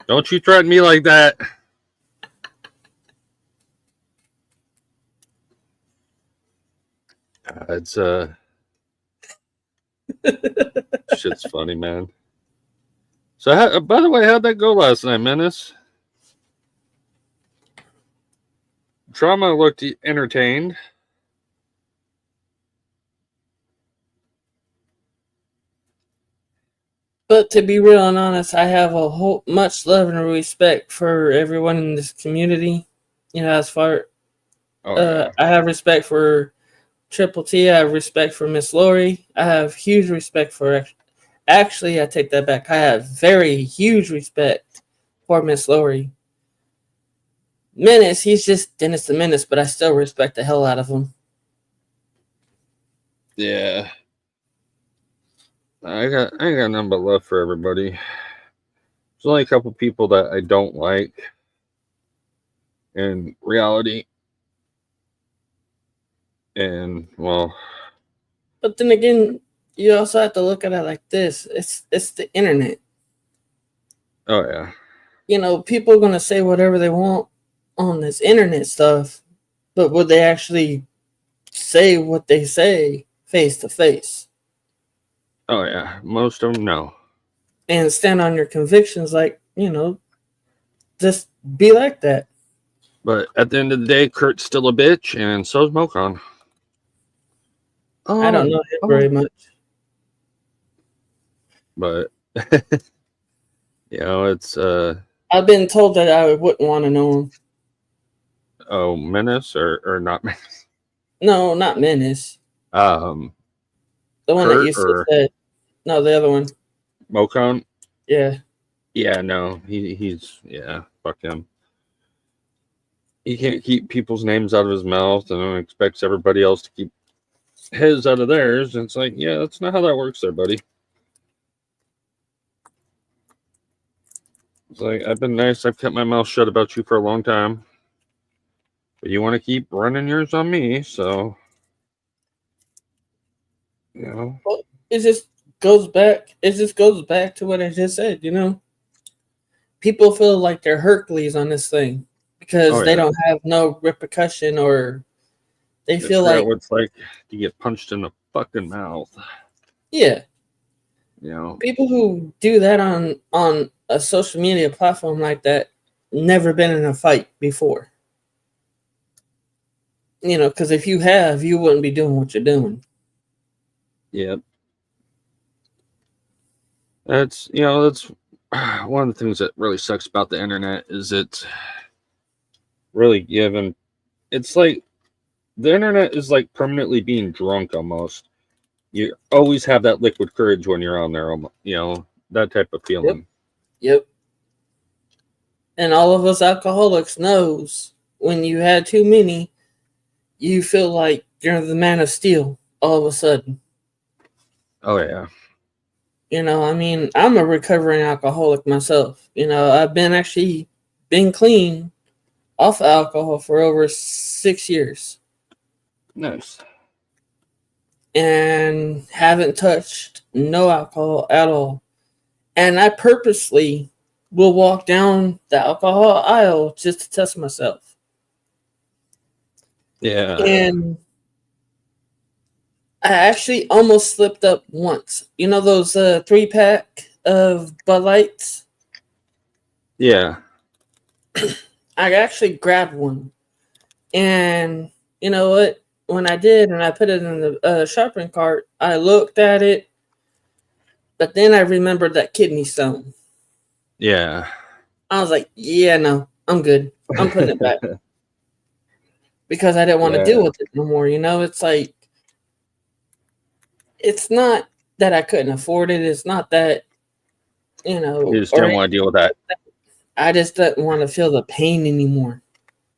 Don't you threaten me like that. It's shit's funny, man. So, by the way, how'd that go last night, Menace? Trauma looked entertained. But to be real and honest, I have much love and respect for everyone in this community. As far I have respect for Triple T. I have respect for Miss Lori. I have huge respect for. Actually, I take that back. I have very huge respect for Miss Lori. Menace, he's just Dennis the Menace, but I still respect the hell out of him. Yeah. I ain't got nothing but love for everybody. There's only a couple people that I don't like in reality. And, well. But then again, you also have to look at it like this. It's the internet. Oh, yeah. People are going to say whatever they want on this internet stuff, but would they actually say what they say face to face? Oh, yeah. Most of them, no. And stand on your convictions, just be like that. But at the end of the day, Kurt's still a bitch, and so's Mocon. I don't know him very much. But, it's... I've been told that I wouldn't want to know him. Oh, Menace or not Menace? No, not Menace. The one Kurt, that you said. No, the other one. Mocon? Yeah. Yeah, no, he's fuck him. He can't keep people's names out of his mouth and expects everybody else to keep his out of theirs. And it's like, yeah, that's not how that works there, buddy. It's like, I've been nice. I've kept my mouth shut about you for a long time. But you want to keep running yours on me, so, you know. Well, it just goes back to what I just said, you know. People feel like they're Hercules on this thing because they don't have no repercussion, or they feel like what it's like to get punched in the fucking mouth. Yeah. You know. People who do that on a social media platform like that never been in a fight before. You know, because if you have, you wouldn't be doing what you're doing. Yep. That's one of the things that really sucks about the internet is it's really given. It's like the internet is like permanently being drunk almost. You always have that liquid courage when you're on there, you know, that type of feeling. Yep. And all of us alcoholics knows when you had too many, you feel like you're the man of steel all of a sudden. Oh, yeah. You know, I mean, I'm a recovering alcoholic myself. You know, I've been clean off alcohol for over 6 years. Nice. And haven't touched no alcohol at all. And I purposely will walk down the alcohol aisle just to test myself. Yeah. And I actually almost slipped up once. You know those 3-pack of Bud Lights? Yeah. I actually grabbed one. And you know what? When I did and I put it in the shopping cart, I looked at it, but then I remembered that kidney stone. Yeah. I was like, yeah, no, I'm good. I'm putting it back. Because I didn't want to deal with it no more. You know, it's like, it's not that I couldn't afford it. It's not that, you know. You just don't want to deal with that. I just didn't want to feel the pain anymore.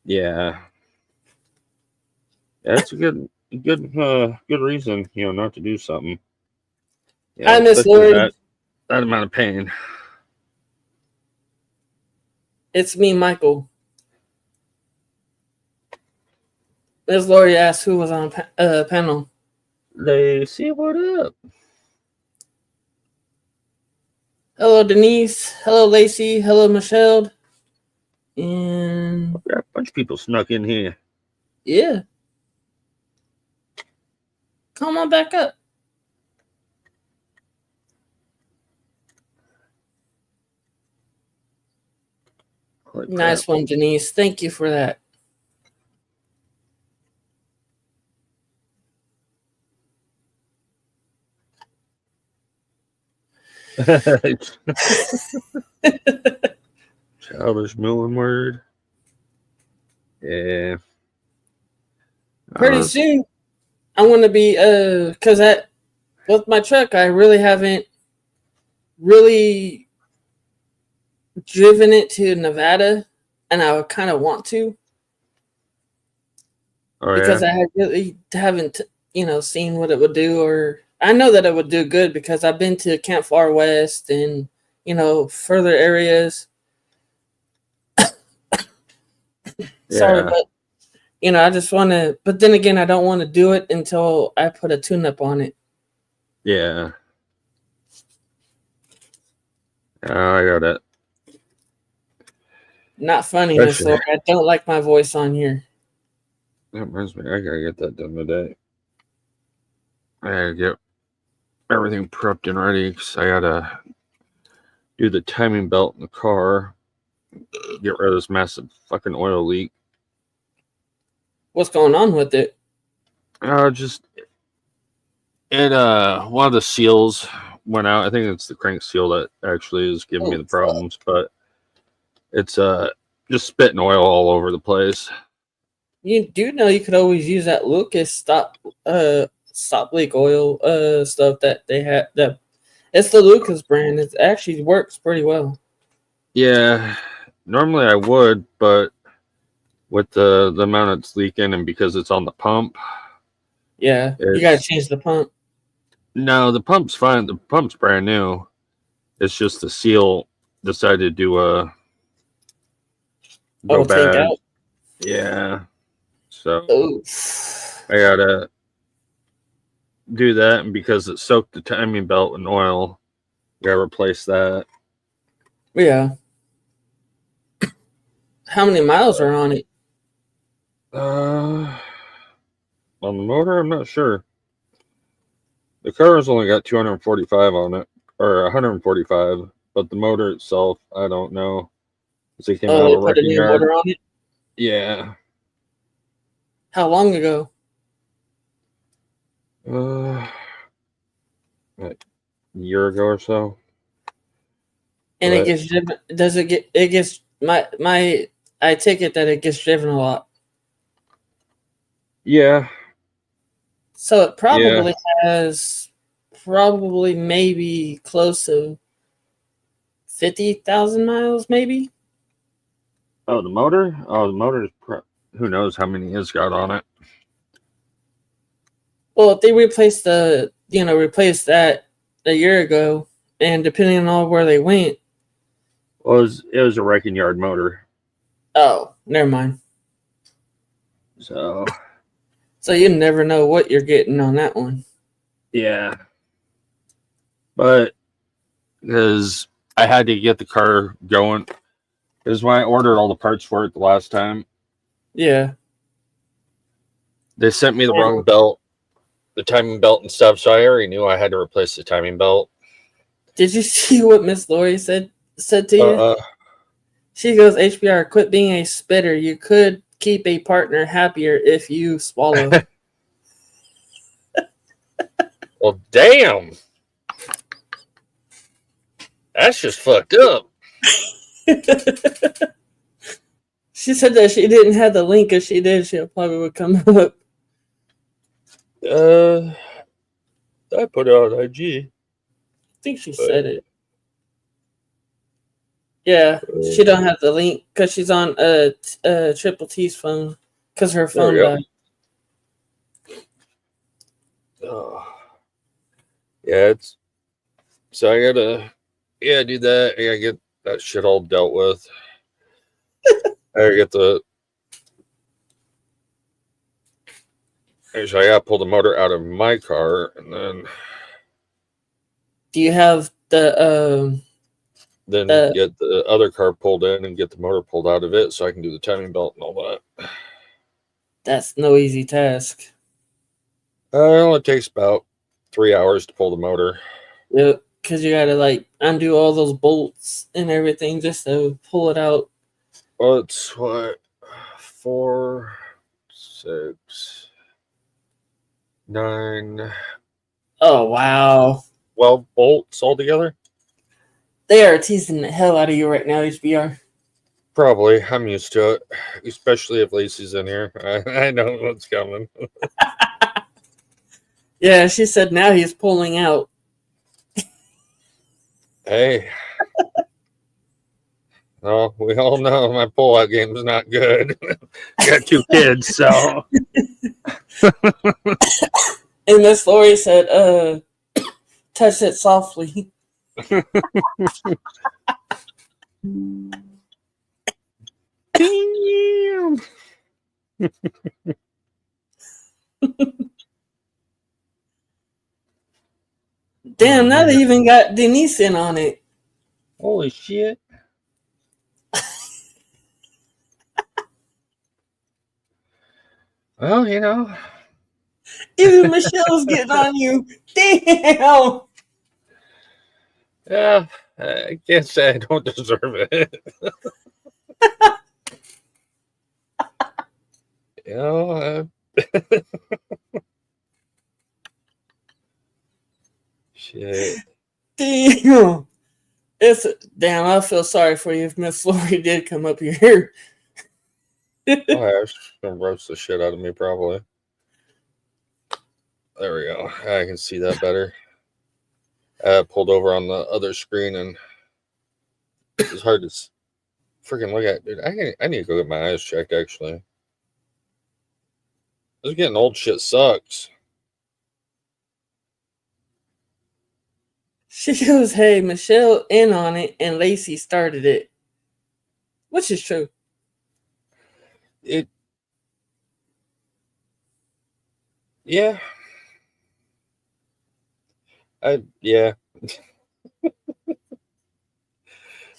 Yeah. That's a good reason, you know, not to do something. Yeah, I miss Lori. That amount of pain. It's me, Michael. Miss Lori asked who was on panel. Lacey, what up? Hello, Denise. Hello, Lacey. Hello, Michelle. And a bunch of people snuck in here. Yeah. Come on back up. Nice one, Denise. Thank you for that. Childish Millen word. Yeah. Pretty soon, I'm gonna be because with my truck, I really haven't really driven it to Nevada, and I would kind of want to. Because I haven't seen what it would do, or I know that it would do good because I've been to Camp Far West and further areas. Sorry, but I just want to. But then again, I don't want to do it until I put a tune-up on it. Yeah. I got it. Not funny, Miss Laura. I don't like my voice on here. That reminds me, I gotta get that done today. I gotta get everything prepped and ready because I gotta do the timing belt in the car, get rid of this massive fucking oil leak. What's going on with it? Just one of the seals went out. I think it's the crank seal that actually is giving me the problems, but it's just spitting oil all over the place. You do know you could always use that Lucas stop leak oil stuff that they have. That it's the Lucas brand. It actually works pretty well. Yeah, normally I would, but with the amount it's leaking and because it's on the pump. Yeah, you gotta change the pump. No, the pump's fine. The pump's brand new. It's just the seal decided to go bad. Take out? Yeah. So I gotta do that, and because it soaked the timing belt in oil, gotta replace that. Yeah. How many miles are on it? On the motor, I'm not sure. The car's only got 245 on it, or 145, but the motor itself, I don't know. It came out of a put a new motor on it? Yeah. How long ago? Like a year ago or so. And it gets driven. Does it get? It gets my. I take it that it gets driven a lot. Yeah. So it probably has maybe close to 50,000 miles, maybe. Oh, the motor? Oh, the motor's who knows how many it's got on it. Well, if they replaced that a year ago, and depending on where they went. Well, it was a wrecking yard motor. Oh, never mind. So you never know what you're getting on that one. Yeah. But because I had to get the car going, because when I ordered all the parts for it the last time, yeah, they sent me the wrong belt, the timing belt and stuff, so I already knew I had to replace the timing belt. Did you see what Miss Lori said to you? She goes, HBR, quit being a spitter. You could keep a partner happier if you swallow. Well, damn. That's just fucked up. She said that she didn't have the link. If she did, she probably would come up. I put it on IG. I think she said it. Yeah, she don't have the link because she's on Triple T's phone because her phone died. Yeah, so I gotta do that. I gotta get that shit all dealt with. I gotta get actually, I gotta pull the motor out of my car, and then do you have the get the other car pulled in and get the motor pulled out of it so I can do the timing belt and all that. That's no easy task. It only takes about 3 hours to pull the motor. Yep, because you gotta undo all those bolts and everything just to pull it out. Well, it's what 4, 6, 9. Oh wow! 12 bolts altogether. They are teasing the hell out of you right now, HBR. Probably. I'm used to it, especially if Lacey's in here. I know what's coming. Yeah, she said now he's pulling out. Hey. Well, we all know my pullout game is not good. Got 2 kids, so. And Miss Lori said, touch it softly. Damn. Damn, now they even got Denise in on it. Holy shit. Well, even Michelle's getting on you. Damn. Yeah, I can't say I don't deserve it. Shit. Damn. Damn, I feel sorry for you if Miss Lori did come up here. Oh, she's gonna roast the shit out of me, probably. There we go. I can see that better. I pulled over on the other screen and It's hard to freaking look at, dude. I need to go get my eyes checked. Actually, this getting old. Shit sucks. She goes, "Hey, Michelle in on it, and Lacey started it," which is true. Yeah. Yeah.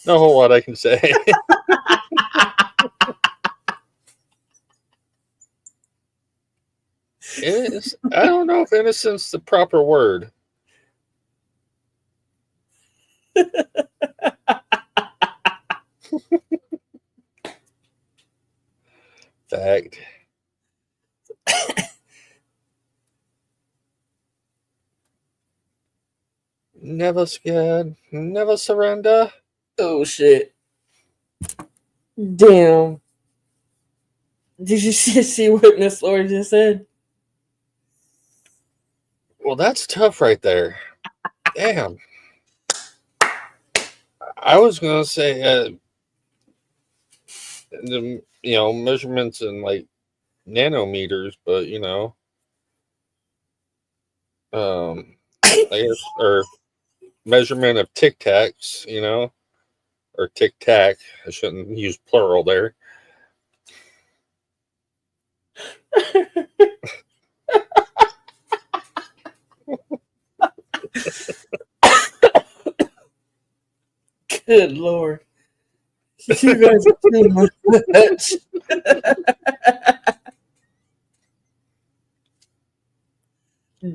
No whole lot I can say. I don't know if innocent's the proper word. Fact. Never scared, never surrender. Oh shit! Damn! Did you see what Miss Lori just said? Well, that's tough right there. Damn. I was gonna say, the measurements in like nanometers, but I guess, or measurement of Tic Tacs, or Tic Tac. I shouldn't use plural there. Good Lord. You guys are too much.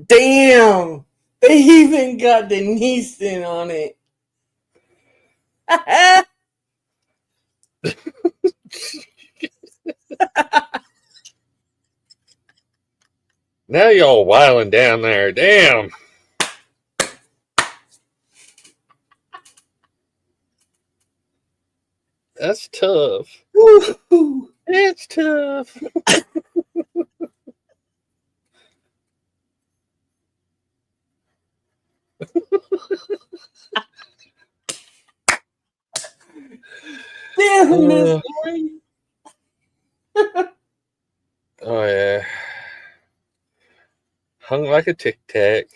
Damn. They even got Denise in on it. Now y'all wilding down there. Damn. That's tough. It's tough. Damn, Miss Lori. Oh yeah. Hung like a Tic Tac.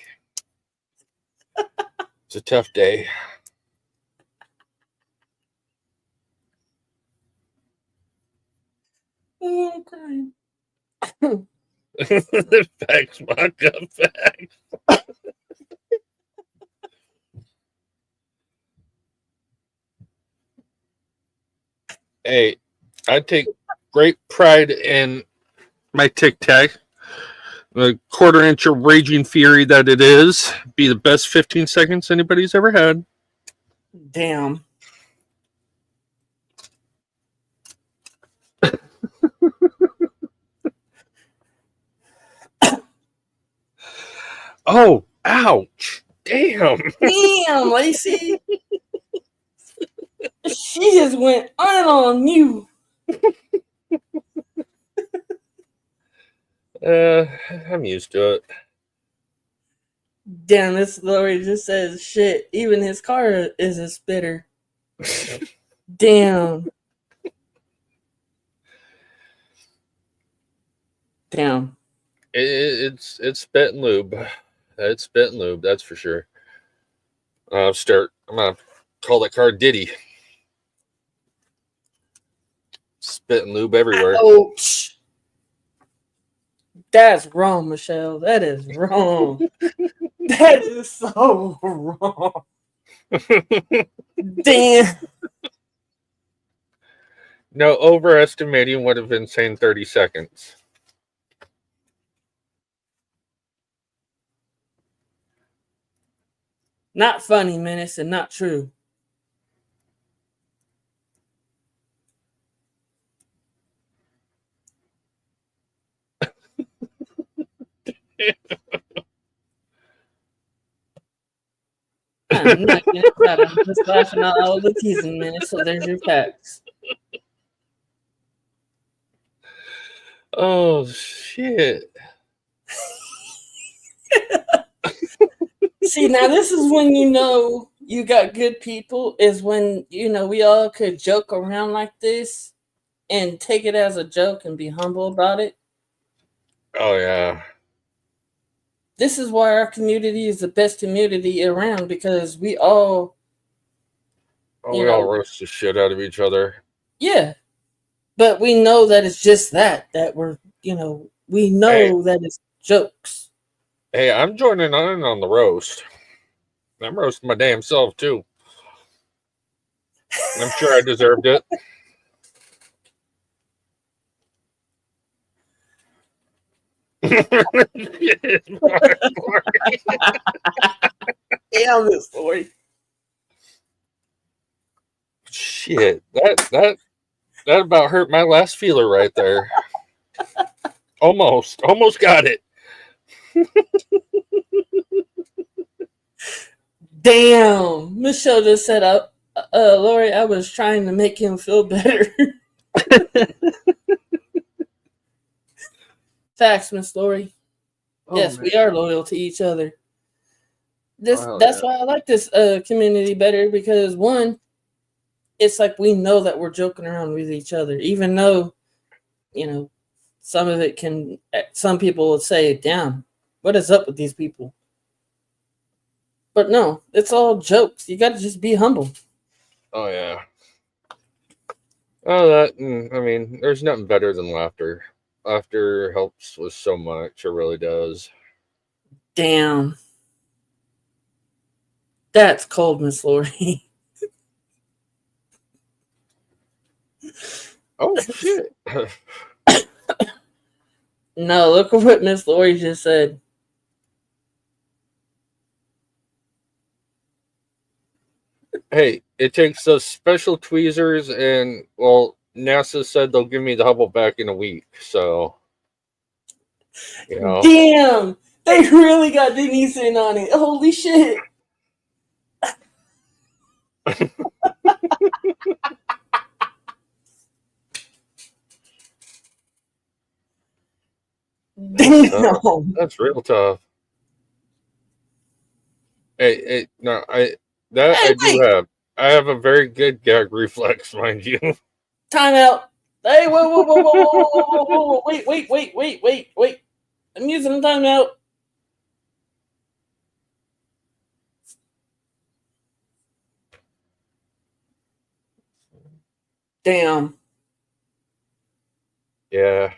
It's a tough day. Oh, I'm crying. Facts, mock up facts. Hey, I take great pride in my Tic Tac. The quarter-inch of raging fury that it is. Be the best 15 seconds anybody's ever had. Damn. Oh, ouch. Damn. Damn, Lacey. She just went on you. I'm used to it. Damn, this Lori just says shit. Even his car is a spitter. Damn. Damn. It's spit and lube. It's spit and lube, that's for sure. I'm gonna call that car Diddy. Spit and lube everywhere. Ouch. That's wrong, Michelle. That is wrong. That is so wrong. Damn. No, overestimating would have been saying 30 seconds. Not funny, Menace, and not true. I'm not getting that. I'm just laughing out all the teasing, Menace, so there's your facts. Oh, shit. See, now this is when you know you got good people is when, we all could joke around like this and take it as a joke and be humble about it. Oh, yeah. This is why our community is the best community around, because we all... we all roast the shit out of each other. Yeah. But we know that it's just that we're, we know that it's jokes. Hey, I'm joining on the roast. I'm roasting my damn self, too. I'm sure I deserved it. Yeah, this story. Shit, that about hurt my last feeler right there. Almost got it. Damn, Michelle just said, Lori, I was trying to make him feel better. Facts, Miss Lori. Yes, man. We are loyal to each other. That's why I like this community better, because one, it's like we know that we're joking around with each other, even though, some of it some people would say, damn, what is up with these people? But no, it's all jokes. You got to just be humble. Oh, yeah. Oh, there's nothing better than laughter. Laughter helps with so much. It really does. Damn. That's cold, Miss Lori. Oh, shit. No, look at what Miss Lori just said. Hey, it takes those special tweezers, and, NASA said they'll give me the Hubble back in a week, so, Damn! They really got Denise in on it. Holy shit. Damn. That's real tough. Hey, no, I do have. I have a very good gag reflex, mind you. Time out. Hey, whoa. Wait. I'm using the timeout. Damn. Yeah.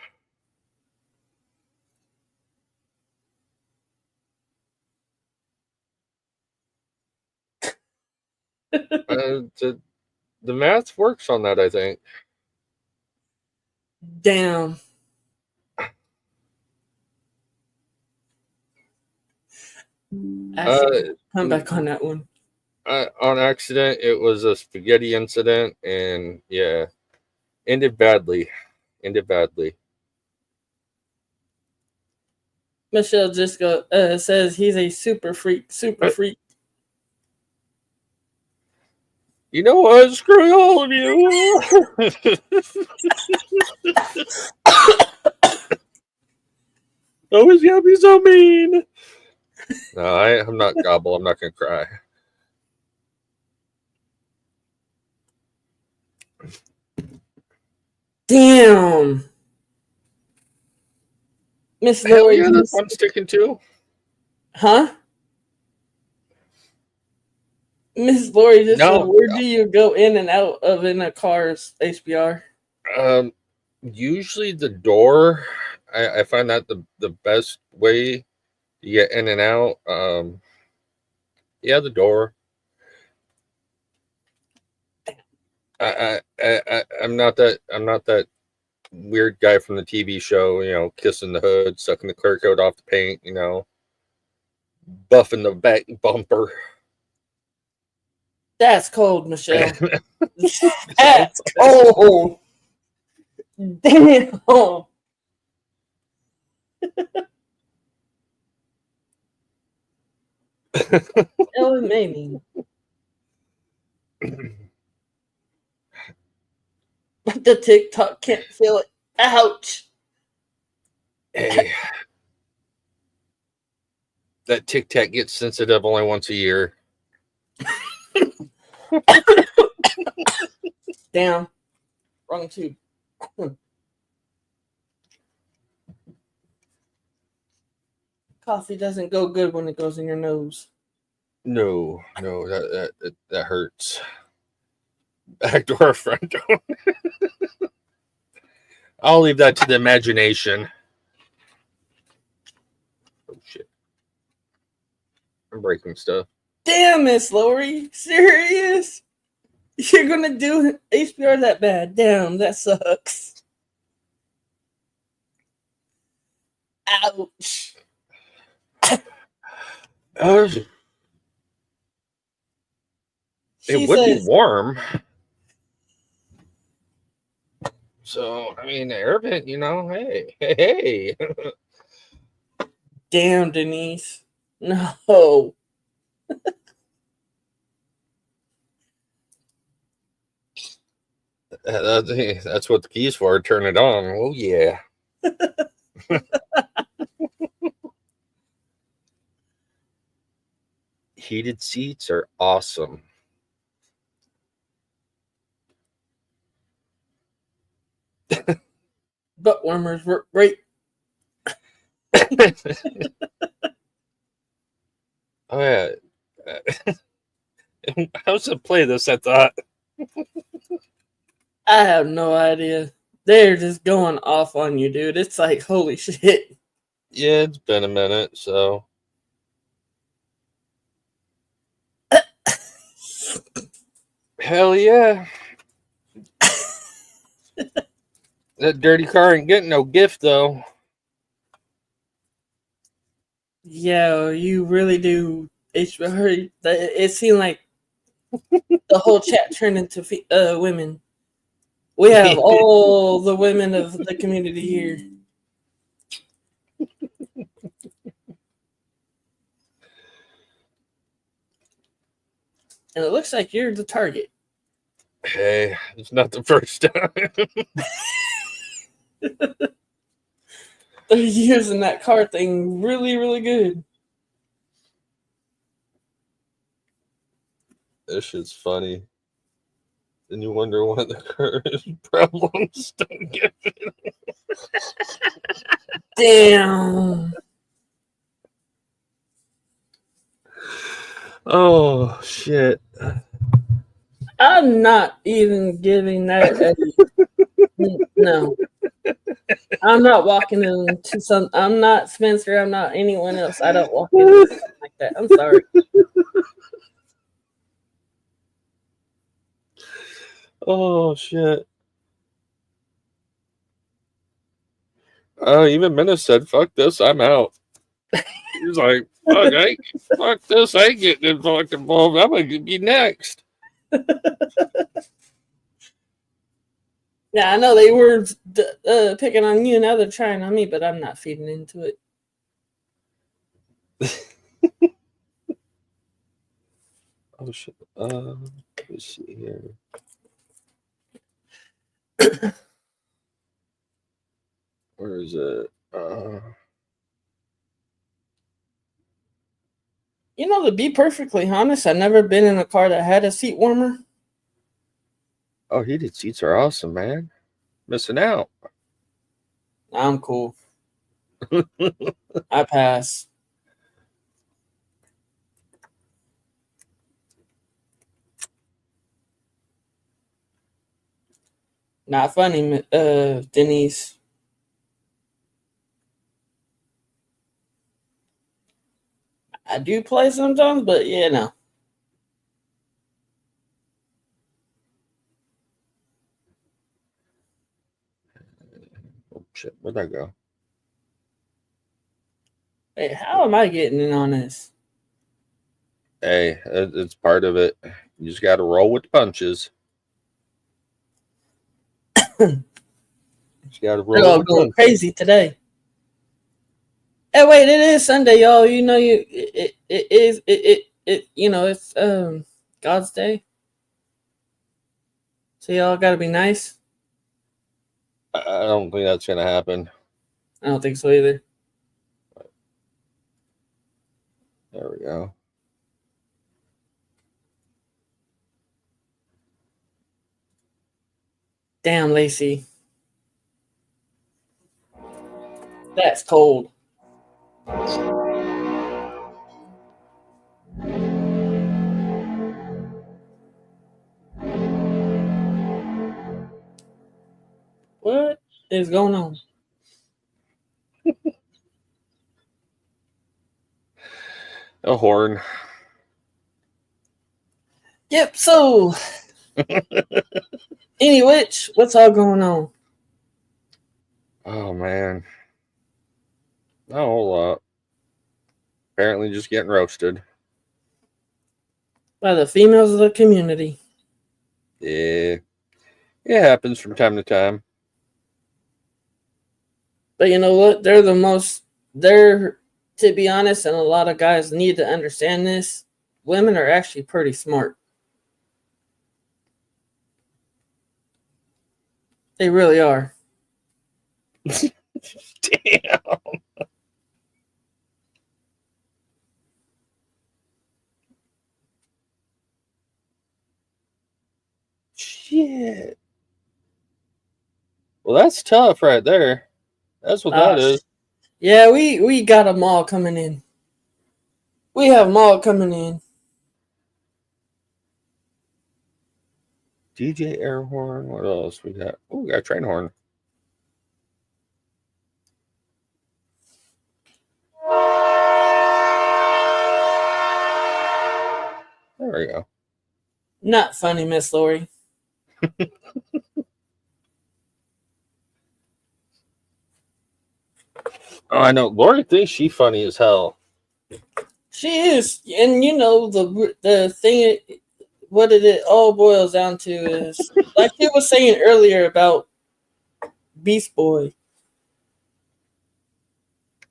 The math works on that, I think. Damn. Come back on that one. On accident, it was a spaghetti incident, and yeah, ended badly. Michelle just says he's a super freak. You know what? Screw all of you. Always gotta be so mean. No, I'm not gobble. I'm not gonna cry. Damn. Miss Lori. Yeah, that's what I'm sticking to. Huh? Miss Lori just said, where do you go in and out of in a car's HBR? Usually the door. I find that the best way to get in and out. Yeah, the door. I'm not that weird guy from the TV show, kissing the hood, sucking the clear coat off the paint, buffing the back bumper. That's cold, Michelle. That's cold. Damn. It made me. But the TikTok can't feel it. Ouch. Hey. That Tic Tac gets sensitive only once a year. Damn. Wrong tube. Coffee doesn't go good when it goes in your nose. No, that hurts. Back door, front door. I'll leave that to the imagination. Oh shit! I'm breaking stuff. Damn, Miss Lori, serious? You're gonna do HBR that bad? Damn, that sucks. Ouch. It would be warm. So, I mean, the air vent, hey. Damn, Denise. No. That's what the key's for. Turn it on. Oh, yeah. Heated seats are awesome. Butt warmers work great. Oh, yeah. How's it play this, I thought? I have no idea. They're just going off on you, dude. It's like, holy shit. Yeah, it's been a minute, so. Hell yeah. That dirty car ain't getting no gift, though. Yeah, you really do. It seemed like the whole chat turned into women. We have all the women of the community here. And it looks like you're the target. Hey, it's not the first time. They're using that car thing really, really good. This shit's funny. And you wonder why the car's problems don't get it. Damn. Oh, shit. I'm not even giving that no. I'm not walking into some. I'm not Spencer. I'm not anyone else. I don't walk into something like that. I'm sorry. Oh, shit. Oh, even Menace said, fuck this, I'm out. He's like, fuck this, I ain't getting involved. I'm going to be next. Yeah, I know they were picking on you. Now they're trying on me, but I'm not feeding into it. Oh, shit. Let's see here. Where is it? You know, to be perfectly honest, I've never been in a car that had a seat warmer. Oh, heated seats are awesome, man. Missing out. I'm cool. I pass. Not funny, Denise. I do play sometimes, but yeah, no. Oh, shit. Where'd that go? Hey, how am I getting in on this? Hey, it's part of it. You just got to roll with the punches. You got to roll. They're all going crazy today. Hey, wait! It is Sunday, y'all. You know, it is you know, it's God's day. So y'all got to be nice. I don't think that's gonna happen. I don't think so either. There we go. Damn, Lacey. That's cold. What is going on? A horn. Yep, so anyway, what's all going on? Oh man. Not a whole lot. Apparently just getting roasted. By the females of the community. Yeah. It happens from time to time. But you know what? To be honest, and a lot of guys need to understand this, women are actually pretty smart. They really are. Damn. Shit. Well, that's tough right there. That's what that is. Yeah, we got them all coming in. We have them all coming in. DJ air horn. What else we got? Oh, we got a train horn. There we go. Not funny, Miss Lori. Oh, I know. Lori thinks she's funny as hell. She is, and you know the thing. What it all boils down to is, like you was saying earlier about Beast Boy.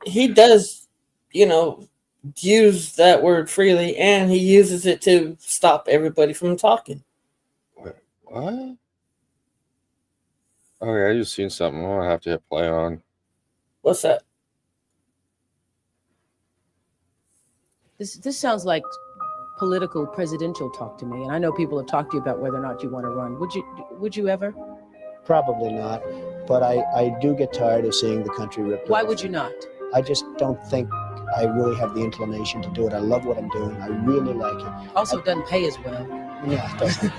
He does, use that word freely, and he uses it to stop everybody from talking. What? Okay, I just seen something. I'm gonna have to hit play on. What's that? This sounds like political presidential talk to me, and I know people have talked to you about whether or not you want to run. Would you ever? Probably not, but I do get tired of seeing the country ripped. Why would you not? I just don't think I really have the inclination to do it. I love what I'm doing. I really like it. Also, doesn't pay as well. Yeah, it doesn't.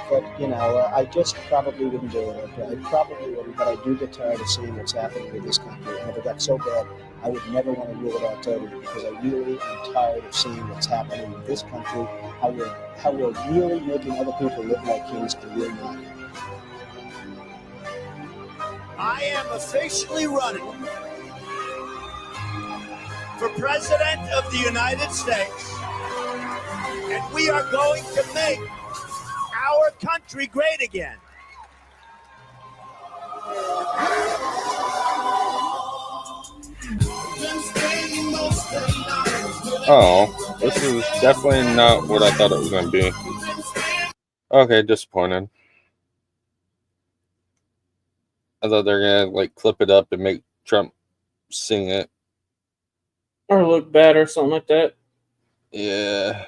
But I just probably wouldn't do it. I probably wouldn't, but I do get tired of seeing what's happening with this country. And if it got so bad, I would never want to rule it out totally, because I really am tired of seeing what's happening with this country. How we're really making other people live like kings, and we're not. I am officially running for President of the United States, and we are going to make our country great again. Oh, this is definitely not what I thought it was going to be. Okay, disappointed. I thought they're going to clip it up and make Trump sing it. Or look bad or something like that. Yeah.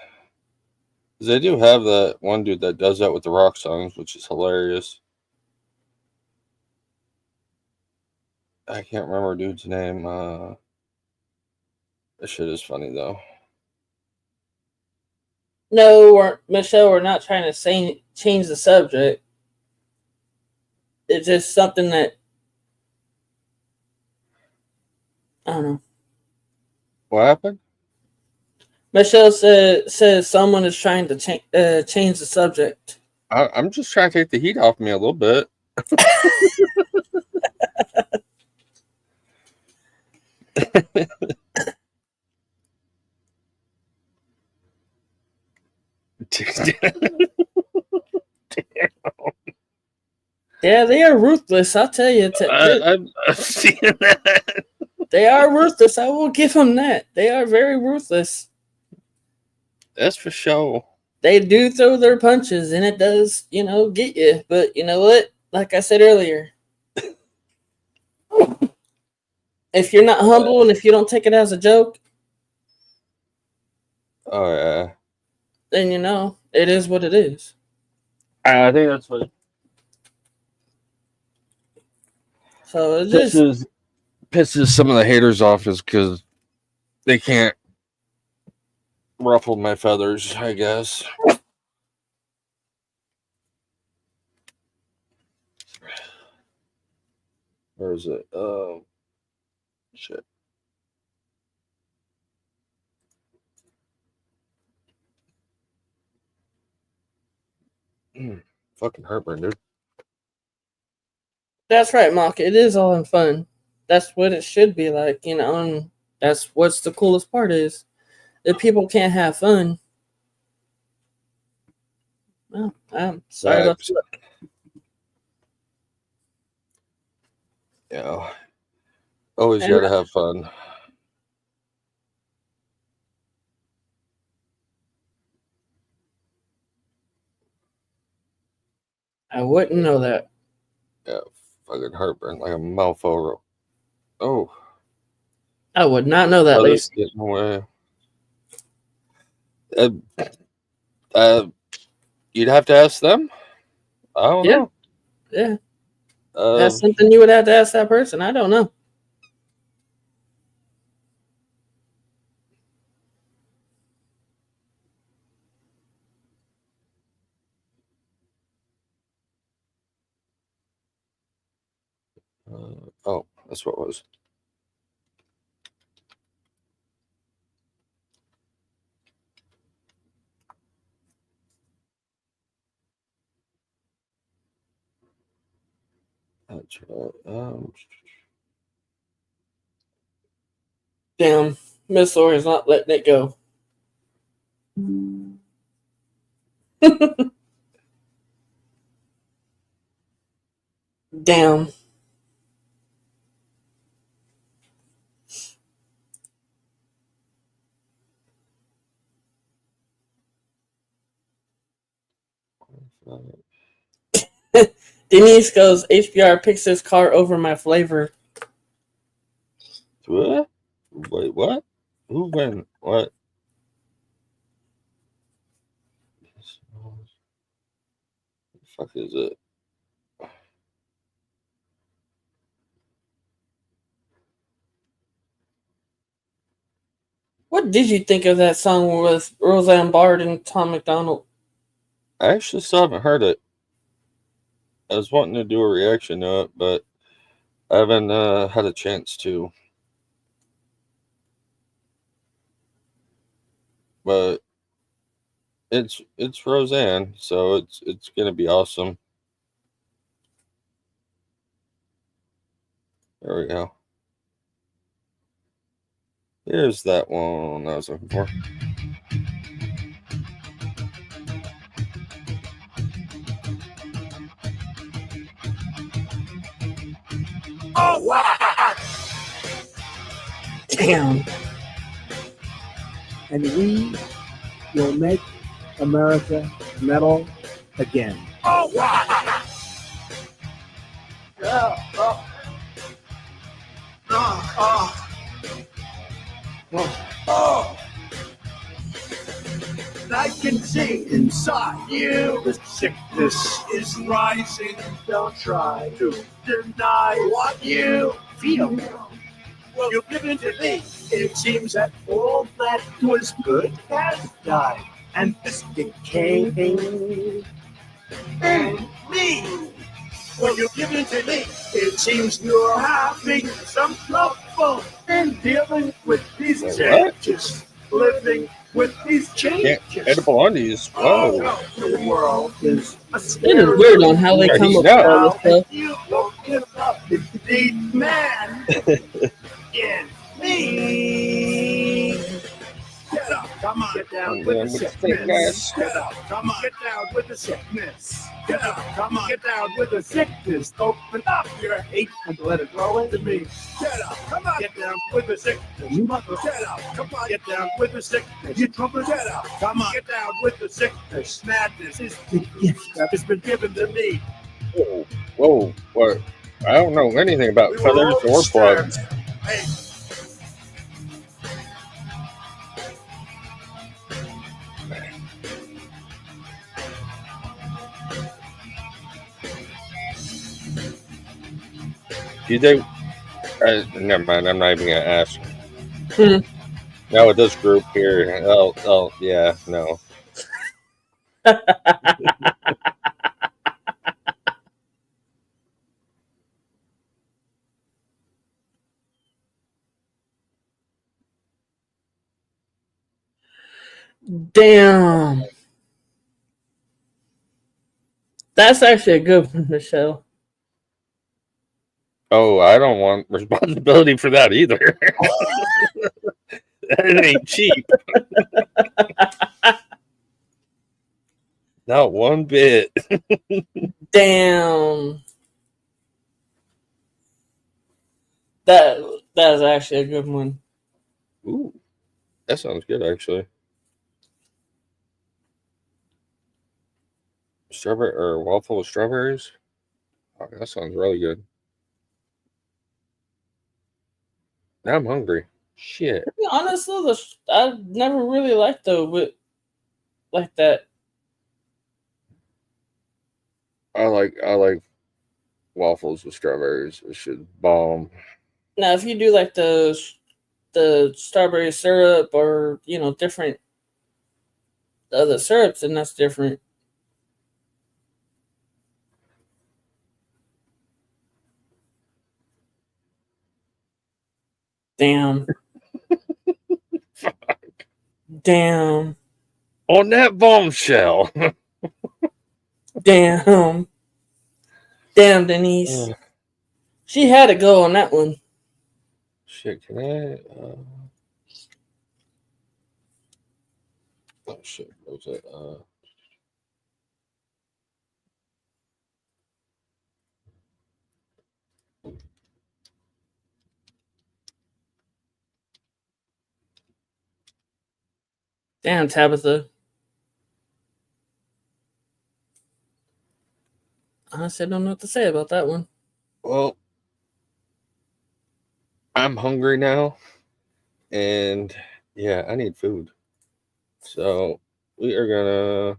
They do have that one dude that does that with the rock songs, which is hilarious. I can't remember a dude's name. This shit is funny, though. No, Michelle, we're not trying to change the subject. It's just something that, I don't know. What happened? Michelle says someone is trying to change the subject. I'm just trying to take the heat off me a little bit. Yeah, they are ruthless. I'll tell you. I've seen that. They are ruthless. I will give them that. They are very ruthless. That's for sure. They do throw their punches, and it does, get you. But you know what? Like I said earlier, if you're not humble and if you don't take it as a joke, oh yeah, then it is what it is. I think that's what So it just pisses some of the haters off is because they can't ruffle my feathers, I guess. Where is it? Shit. Fucking heartburn, dude. That's right, Mark. It is all in fun. That's what it should be like, you know. And that's what's the coolest part is, if people can't have fun. Well, I'm sorry about that. Yeah. Always gotta have fun. I wouldn't know that. Yeah, fucking heartburn like a mouthful. Oh. I would not know that, Lacey. Getting away. You'd have to ask them. I don't know. Yeah. That's something you would have to ask that person. I don't know. Oh, that's what it was. That's right. Damn, Miss Laura is not letting it go. Damn. Denise goes, HBR picks his car over my flavor. What? Wait, what? Who went? What? What the fuck is it? What did you think of that song with Roseanne Barr and Tom McDonald? I actually still haven't heard it. I was wanting to do a reaction to it, but I haven't had a chance to. But it's Roseanne, so it's gonna be awesome. There we go. Here's that one I was looking for. Oh, wow. Damn. And we will make America metal again. Oh, wow. Yeah. Oh. I can see inside you the sickness is rising. Don't try to deny what you feel. Well, you've given to me. It seems that all that was good has died, and this decaying in me. Well, you've given to me. It seems you're having some trouble in dealing with these changes, living with these changes. Edible undies. Whoa. The world is a It is weird on how they come up with all this stuff. You won't give up the deep man in me. Get up, come on, get down with the sickness. Get up, come on, get down with the sickness. Get up, come on, get down with the sickness. Open up your hate and let it grow into me. Get up, come on, get down with the sickness. You mother, get up, come on, get down with the sickness. You trumpet, get up, come on, get down with the sickness. Madness is the gift that has been given to me. Whoa, what? I don't know anything about We were feathers all or blood. disturbed. Hey. Do you think? Never mind. I'm not even gonna ask. Hmm. No, with this group here. Oh, yeah, no. Damn. That's actually a good one, Michelle. Oh, I don't want responsibility for that either. That ain't cheap. Not one bit. Damn. That is actually a good one. Ooh, that sounds good, actually. Strawberry or waffle with strawberries? Oh, that sounds really good. Now I'm hungry. Shit. To be honest though, I never really liked like that. I like waffles with strawberries. It should bomb. Now, if you do like the strawberry syrup or different other syrups, then that's different. Damn. Damn. On that bombshell. Damn. Damn, Denise. She had to go on that one. Shit, can I? Oh shit, what was it? Damn, Tabitha. Honestly, I don't know what to say about that one. Well, I'm hungry now, and yeah, I need food. So we are gonna.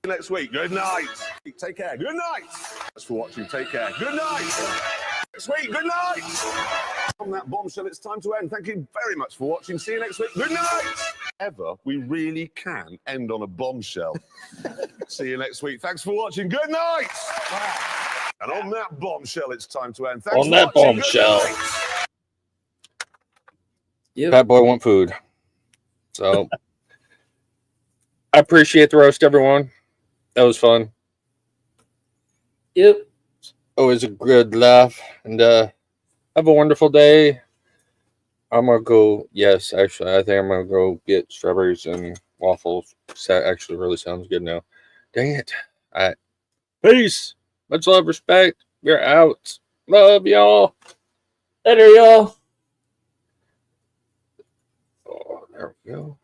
Next week. Good night. Take care. Good night. Thanks for watching. Take care. Good night. Next week. Good night. On that bombshell, it's time to end. Thank you very much for watching. See you next week. Good night. Ever, we really can end on a bombshell. See you next week. Thanks for watching. Good night. And on that bombshell, it's time to end. Thanks on that for watching. bombshell. Fat boy want food. So I appreciate the roast, everyone. That was fun. Yep. Always a good laugh. And have a wonderful day. I'm gonna go. Yes, actually, I think I'm gonna go get strawberries and waffles. That actually really sounds good now. Dang it! All right. Peace. Much love, respect. We're out. Love y'all. Later, y'all. Oh, there we go.